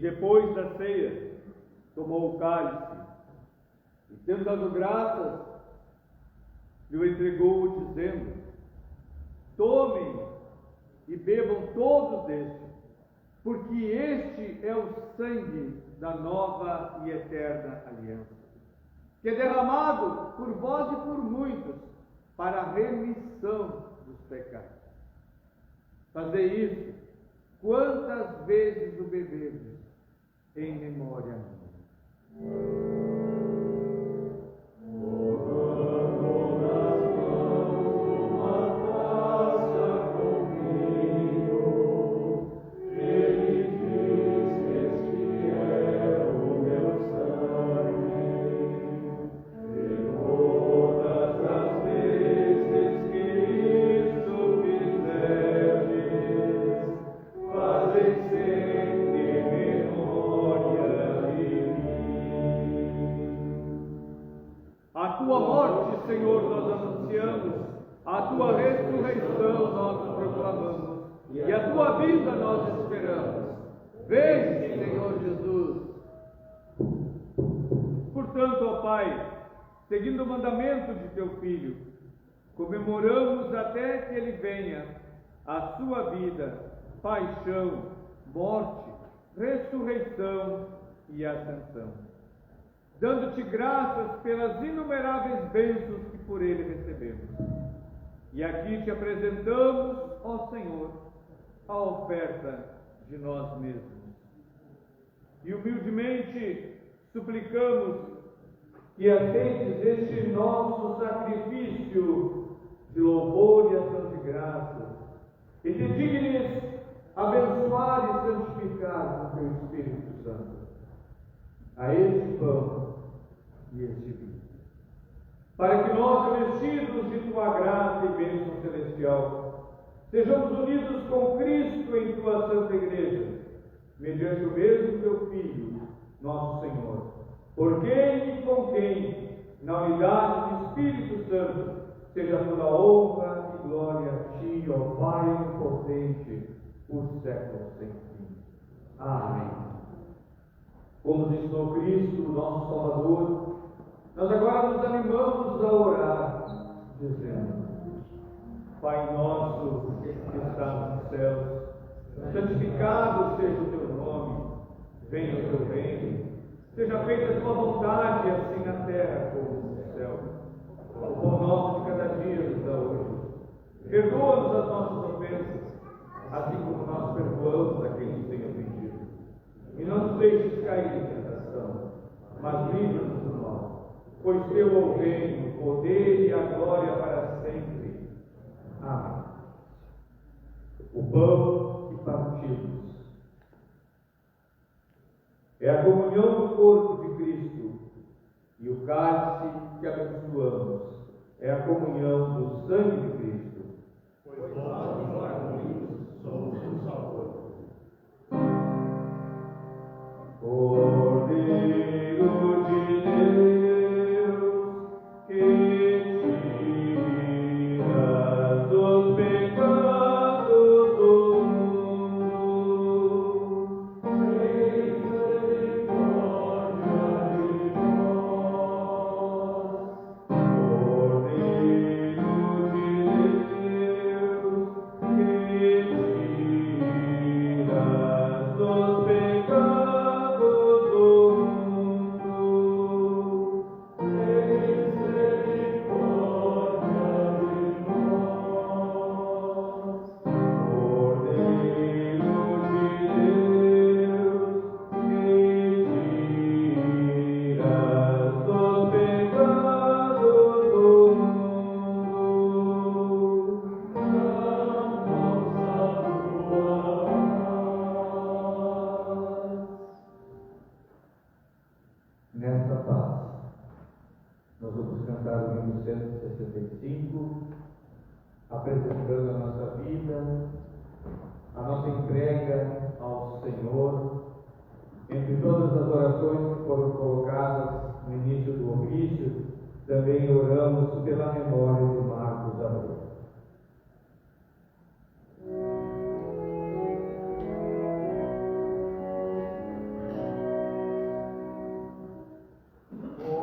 Depois da ceia, tomou o cálice e, tendo dado graças, lhe entregou, dizendo: tomem e bebam todos deste, porque este é o sangue da nova e eterna aliança, que é derramado por vós e por muitos para a remissão dos pecados. Fazei isso quantas vezes o beberdes, em memória minha. Seguindo o mandamento de teu Filho, comemoramos até que ele venha a sua vida, paixão, morte, ressurreição e ascensão, dando-te graças pelas inumeráveis bênçãos que por ele recebemos. E aqui te apresentamos, ó Senhor, a oferta de nós mesmos. E humildemente suplicamos que aceites este nosso sacrifício de louvor e ação de graças, e te dignes abençoar e santificar com teu Espírito Santo a este pão e este vinho, para que nós, revestidos de tua graça e bênção celestial, sejamos unidos com Cristo em tua santa igreja, mediante o mesmo teu Filho, nosso Senhor, por quem e com quem, na unidade do Espírito Santo, seja toda honra e glória a ti, ó Pai onipotente, por séculos sem fim. Amém. Como nos ensinou Cristo, nosso Salvador, nós agora nos animamos a orar, dizendo: Pai nosso que estás nos céus, santificado seja o teu nome, venha o teu reino, seja feita a tua vontade, assim na terra como no céu. O pão nosso de cada dia nos dá hoje. Perdoa-nos as nossas ofensas, assim como nós perdoamos a quem nos tem ofendido. E não nos deixes cair em tentação, mas livra-nos do mal, pois teu é o reino, o poder e a glória para sempre. Amém. O pão que partimos é a comunhão do corpo de Cristo, e o cálice que abençoamos é a comunhão do sangue de Cristo. Pois nós, unidos, somos um só corpo. Cordeiro de Deus, que tiras os pecados do mundo, Tem misericórdia de nós. Cordeiro de Deus, que tiras os pecados do mundo, Tem misericórdia de nós. Cordeiro de Deus, que tiras os pecados do mundo. Nesta paz, nós vamos cantar o hino 165, apresentando a nossa vida, a nossa entrega ao Senhor. Entre todas as orações que foram colocadas no início do ofício, também oramos pela memória de Marcos Abreu. O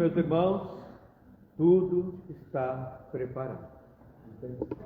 meus irmãos, tudo está preparado. Cristo,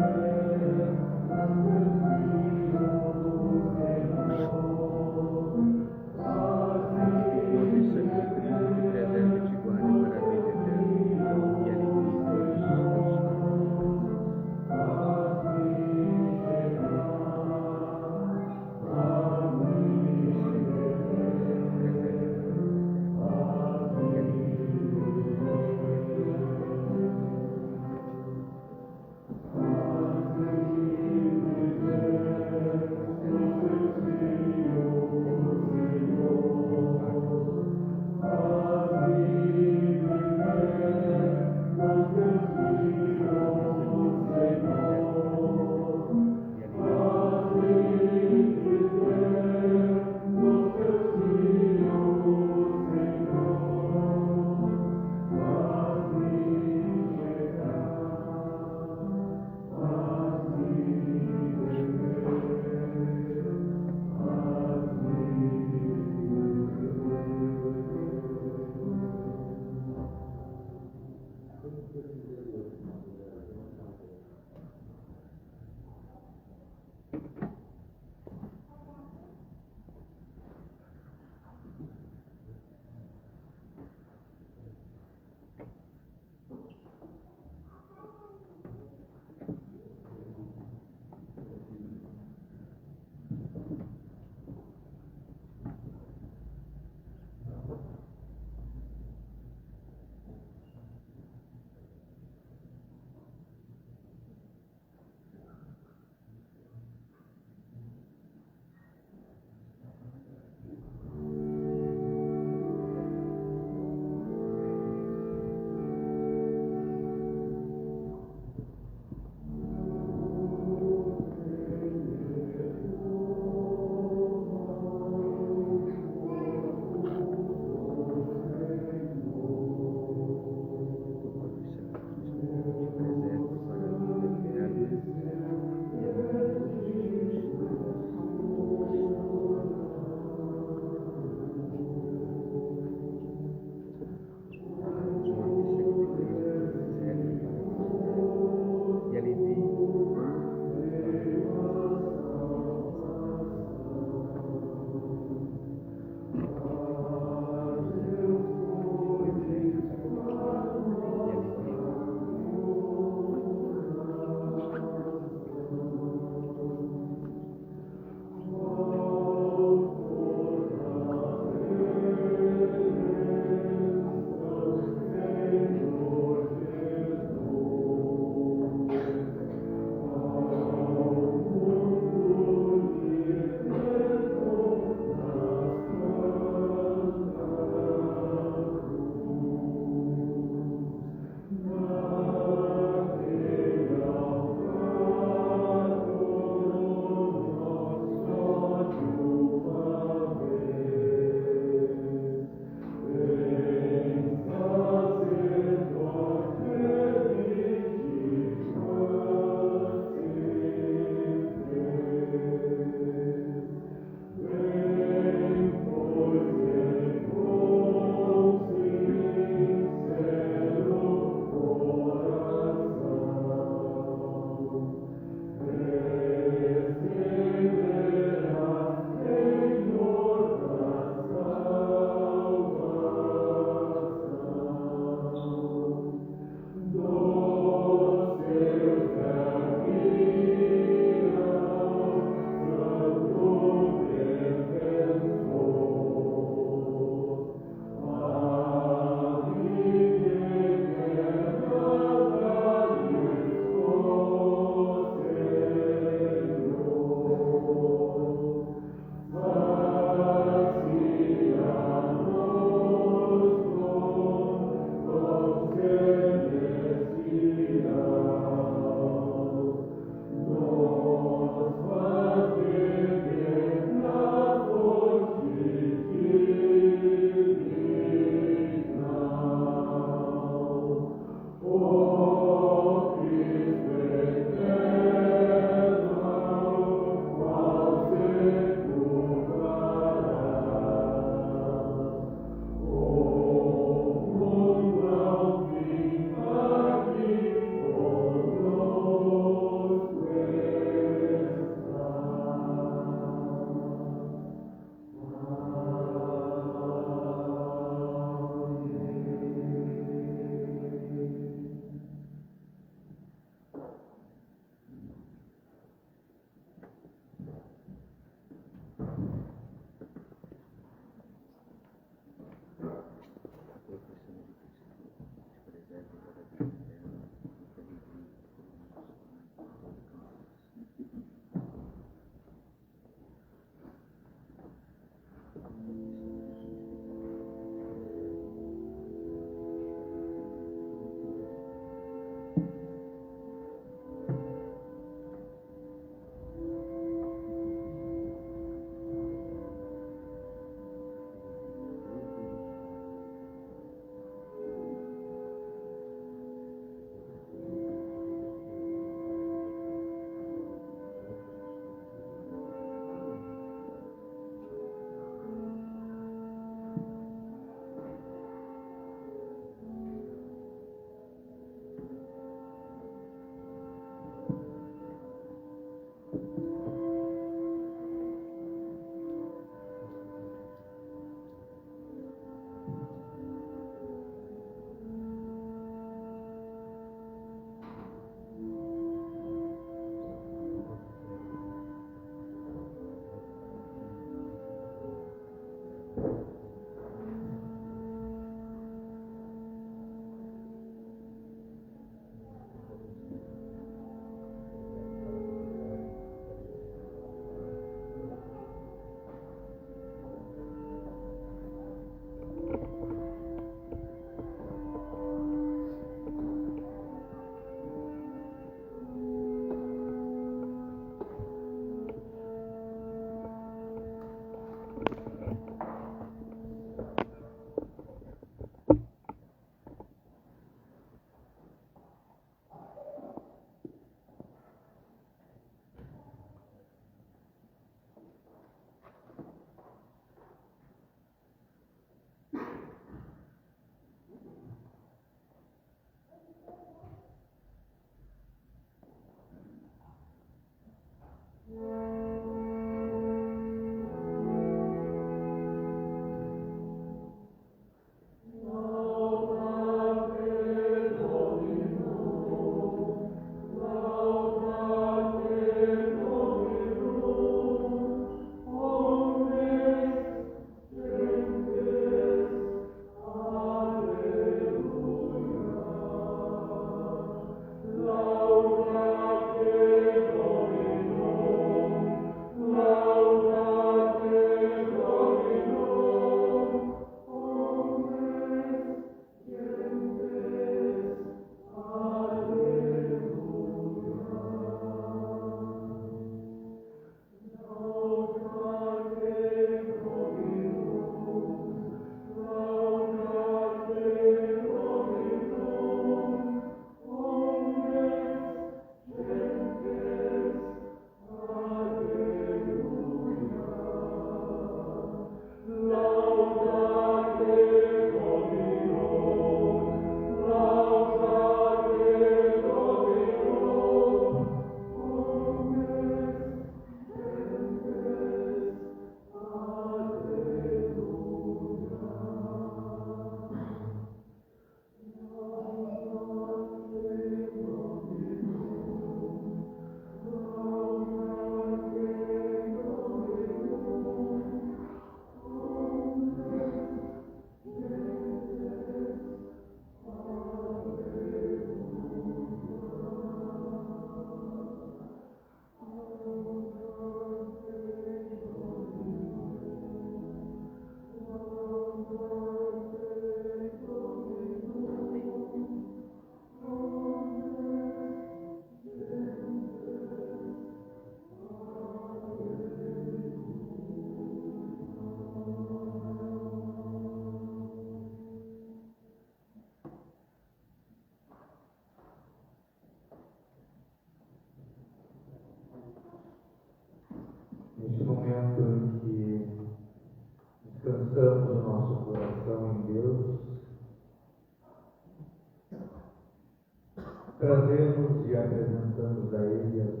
trazemos e apresentamos a Ele as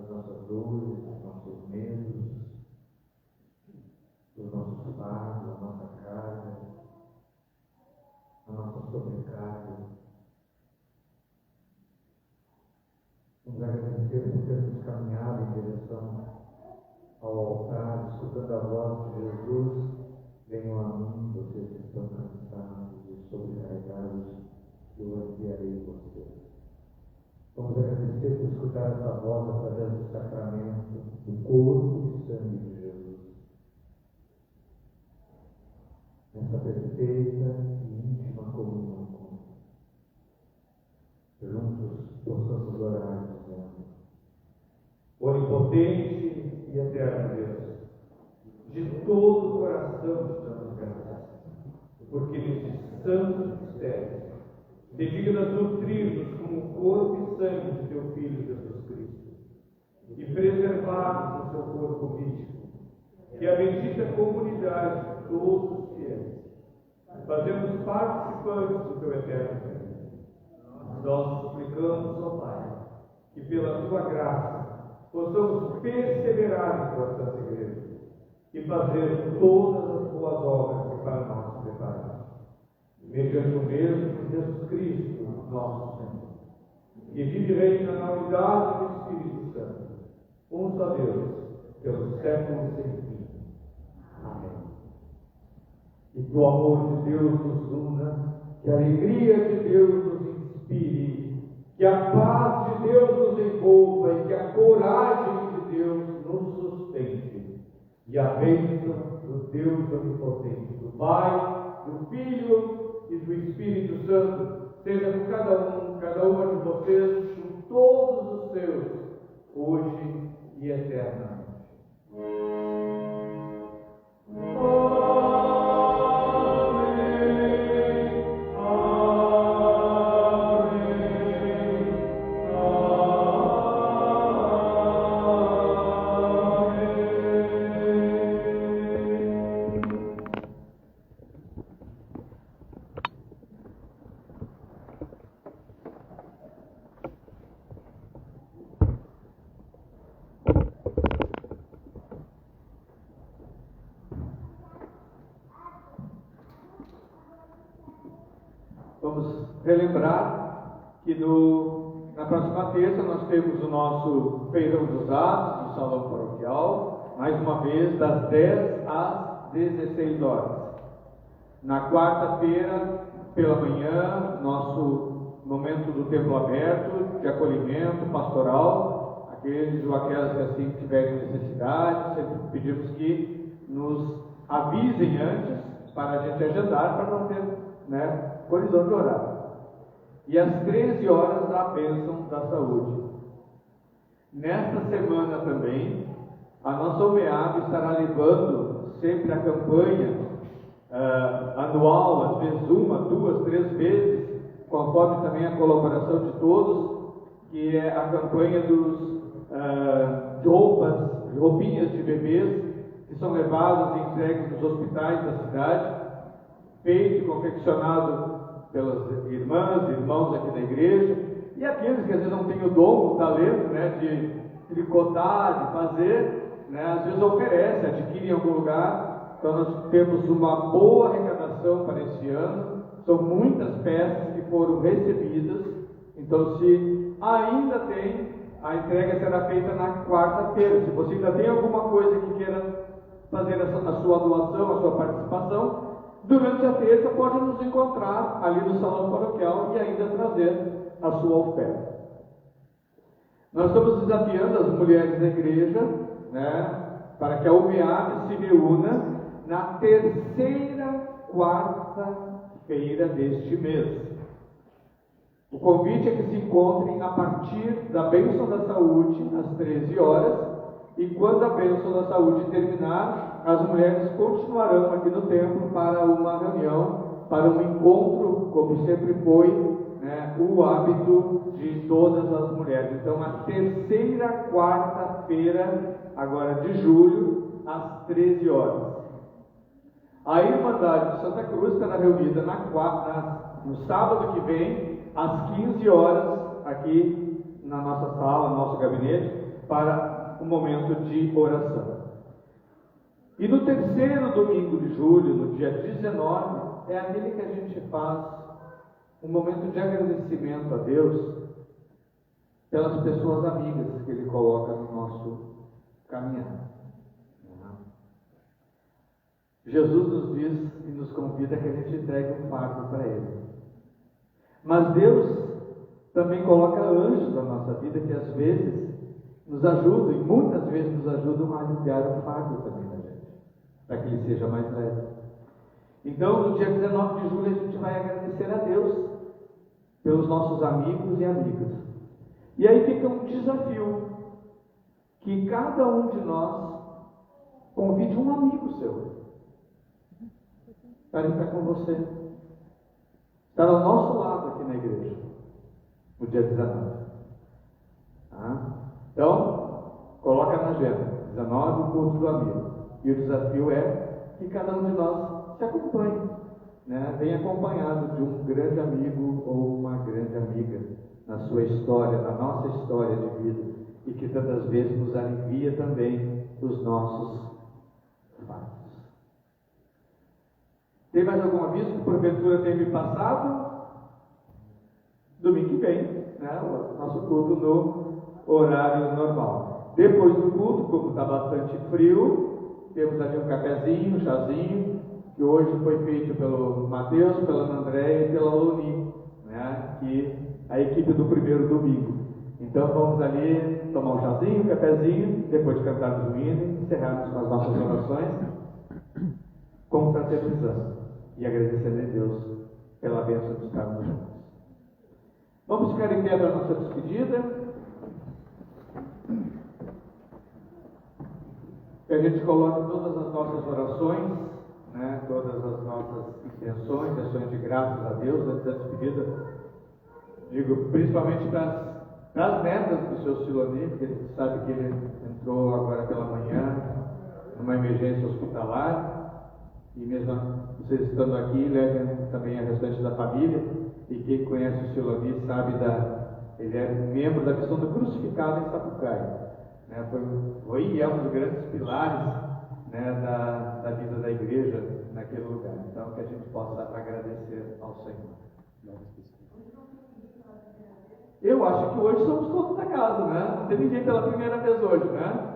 nossas dores, os nossos medos, os nossos fardos, a nossa carga, a nossa sobrecarga. Nos agradecemos por termos caminhado em direção ao altar, escutando a voz de Jesus: venham a mim, vocês que estão cansados e sobrecarregados, eu aliviarei vocês. Vamos agradecer por escutar essa voz através do sacramento do corpo e sangue de Jesus. Nessa perfeita e íntima comunhão com Ele. Juntos possamos orar dizendo: onipotente e eterno Deus, de todo o coração te damos graças, porque nesses santos mistérios te dignas nutrir-nos com o corpo e sangue de teu Filho Jesus Cristo, e preservar-nos no seu corpo místico, que a bendita comunidade de todos os fiéis fazemos participantes do teu eterno reino. Nós suplicamos, ó Pai, que pela tua graça possamos perseverar em tua santa igreja e fazer todas as boas obras que para nós preparaste. Mediante o mesmo Jesus Cristo, nosso Senhor, que vive e reina na unidade do Espírito Santo, um só Deus, pelos séculos sem fim. Amém. E que o amor de Deus nos una, que a alegria de Deus nos inspire, que a paz de Deus nos envolva e que a coragem de Deus nos sustente. E a bênção do Deus onipotente, do Pai, do Filho e do Espírito Santo, seja com cada uma de vocês, com todos os seus, hoje e eternamente. Vamos relembrar que na próxima terça nós temos o nosso Feirão dos Atos do Salão Paroquial, mais uma vez das 10 às 16 horas. Na quarta-feira, pela manhã, nosso momento do templo aberto, de acolhimento pastoral, aqueles ou aquelas que assim tiverem necessidade, sempre pedimos que nos avisem antes para a gente agendar, para não ter colisão de horário. E às 13 horas a bênção da saúde. Nesta semana também, a nossa OMEAB estará levando sempre a campanha anual, às vezes 1, 2, 3 vezes, conforme também a colaboração de todos, que é a campanha de roupinhas de bebês, que são levados e entregues nos hospitais da cidade, feito e confeccionado pelas irmãs e irmãos aqui da igreja, e aqueles que às vezes não têm o dom, o talento, de tricotar, de fazer, às vezes oferece, adquire em algum lugar. Então nós temos uma boa arrecadação para esse ano, são muitas peças que foram recebidas. Então, se ainda tem, a entrega será feita na quarta-feira. Se você ainda tem alguma coisa que queira fazer a sua doação, a sua participação, durante a terça pode nos encontrar ali no salão paroquial e ainda trazer a sua oferta. Nós estamos desafiando as mulheres da igreja, para que a UMEAB se reúna na terceira quarta-feira deste mês. O convite é que se encontrem a partir da bênção da saúde, às 13 horas, e quando a bênção da saúde terminar, as mulheres continuarão aqui no templo para uma reunião, para um encontro, como sempre foi o hábito de todas as mulheres. Então, a terceira quarta-feira, agora de julho, às 13 horas. A Irmandade de Santa Cruz estará reunida na no sábado que vem, às 15 horas, aqui na nossa sala, no nosso gabinete, para um momento de oração. E no terceiro domingo de julho, no dia 19, é aquele que a gente faz um momento de agradecimento a Deus pelas pessoas amigas que Ele coloca no nosso caminhar. Jesus nos diz e nos convida que a gente entregue um fardo para Ele. Mas Deus também coloca anjos na nossa vida que às vezes nos ajudam, e muitas vezes nos ajudam a aliviar o fardo também da gente, para que ele seja mais leve. Então, no dia 19 de julho, a gente vai agradecer a Deus pelos nossos amigos e amigas. E aí fica um desafio, que cada um de nós convide um amigo seu para estar com você, estar ao nosso lado aqui na igreja, no dia 19. Então, coloca na agenda, 19, o culto do amigo. E o desafio é que cada um de nós se acompanhe, né? Venha acompanhado de um grande amigo ou uma grande amiga na sua história, na nossa história de vida, e que tantas vezes nos alivia também os nossos fardos. Tem mais algum aviso que porventura tenha me passado? Domingo que vem, né? O nosso culto no horário normal. Depois do culto, como está bastante frio, temos ali um cafezinho, um chazinho, que hoje foi feito pelo Mateus, pela Andréia e pela Loni, né? Que a equipe do primeiro domingo. Então vamos ali tomar um chazinho, um cafezinho, depois de cantarmos o hino, encerrarmos com as nossas orações, confraternizando e agradecendo a Deus pela bênção de estarmos juntos. Vamos ficar em pé para a nossa despedida. Que a gente coloque todas as nossas orações, né, todas as nossas intenções, ações de graças a Deus antes da despedida. Digo, principalmente para as netas do seu Siloni, porque ele sabe que ele entrou agora pela manhã numa emergência hospitalar. E mesmo vocês estando aqui, levem também a restante da família. E quem conhece o Siloni sabe ele é um membro da missão do Crucificado em Sapucaí. Né? Foi e é um dos grandes pilares, né, da vida da igreja naquele lugar. Então, que a gente possa agradecer ao Senhor. Eu acho que hoje somos todos da casa, né? Não tem ninguém pela primeira vez hoje, né?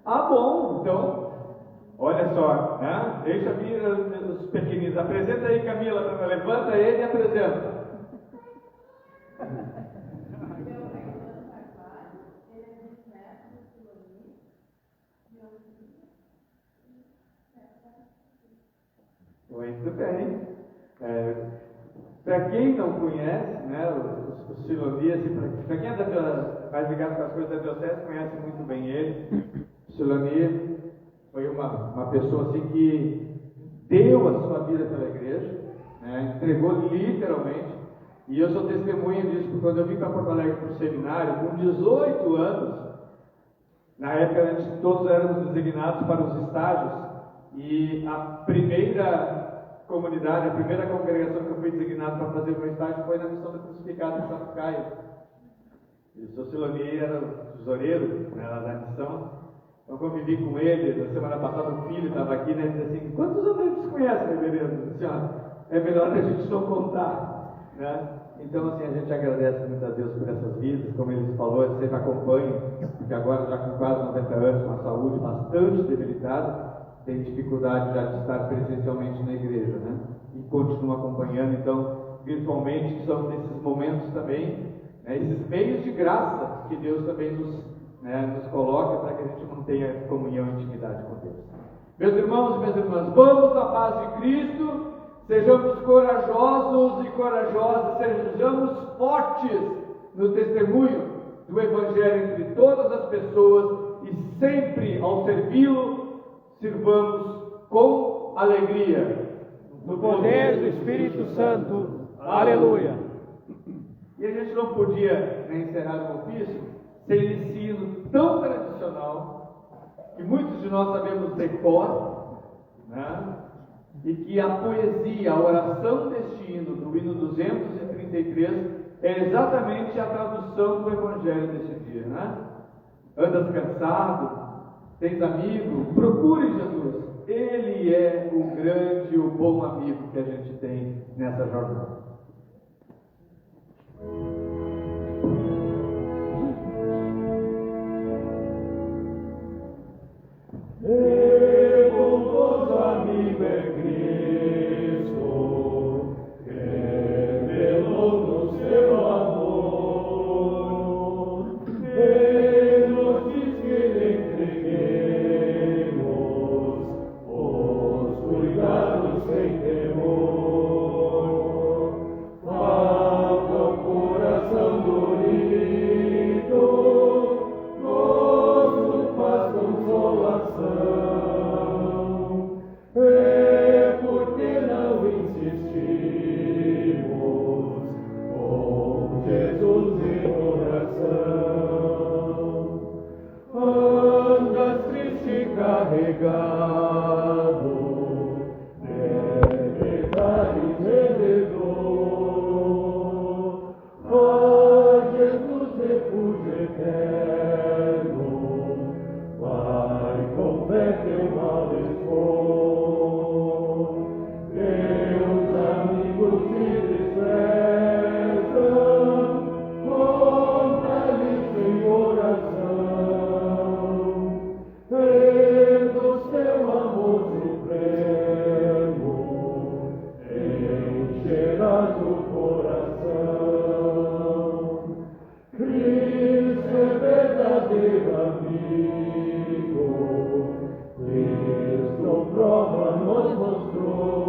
Bom, então, olha só, né? Deixa vir os pequeninos. Apresenta aí, Camila, levanta ele e apresenta. Muito bem. Para quem não conhece, né, o Siloni, para quem é mais ligado com as coisas da diocese, conhece muito bem ele. O Siloni foi uma pessoa assim que deu a sua vida pela igreja, né, entregou literalmente. E eu sou testemunha disso, porque quando eu vim para Porto Alegre para o seminário, com 18 anos, na época todos éramos designados para os estágios, e a primeira comunidade, a primeira congregação que eu fui designado para fazer o meu estágio foi na missão do Crucificado em Sapucaí. E o seu Siloni era o tesoureiro, né, lá da missão. Eu convivi com ele, na semana passada o filho estava aqui, né, e disse assim: quantos anos eles conhecem, reverendo? Disse, é melhor a gente não contar, né? Então, assim, a gente agradece muito a Deus por essas vidas, como ele falou, ele sempre acompanha, porque agora já com quase 90 anos, com a saúde bastante debilitada, tem dificuldade já de estar presencialmente na igreja, né? E continua acompanhando, então, virtualmente, que são nesses momentos também, né, esses meios de graça que Deus também nos coloca para que a gente mantenha comunhão e intimidade com Deus. Meus irmãos e minhas irmãs, vamos na paz de Cristo, sejamos corajosos e corajosas, sejamos fortes no testemunho do Evangelho entre todas as pessoas e sempre ao servi-lo, sirvamos com alegria. No poder do Espírito Santo. Aleluia. E a gente não podia encerrar o ofício sem esse hino tão tradicional, que muitos de nós sabemos de cor, né? e que a poesia, a oração deste hino, do hino 233, é exatamente a tradução do Evangelho deste dia, né? Andas cansado? Tens amigo? Procure Jesus. Ele é o grande, o bom amigo que a gente tem nessa jornada. E bondoso amigo é Cristo, revelou no seu amor, e nos diz que lhe entreguemos os cuidados sem temor. Falta o coração dorido, gozo, paz, consolação. É porque não insistimos com Jesus em oração. Andas triste e carregado, deve dar em redor. Ah, Jesus, refúgio eterno, vai com fé teu mal expor. Teus amigos te desprezam, contra-lhes em oração. Tendo seu amor supremo, encherás o coração. Cristo é verdadeiro amigo, Cristo prova nos mostrou.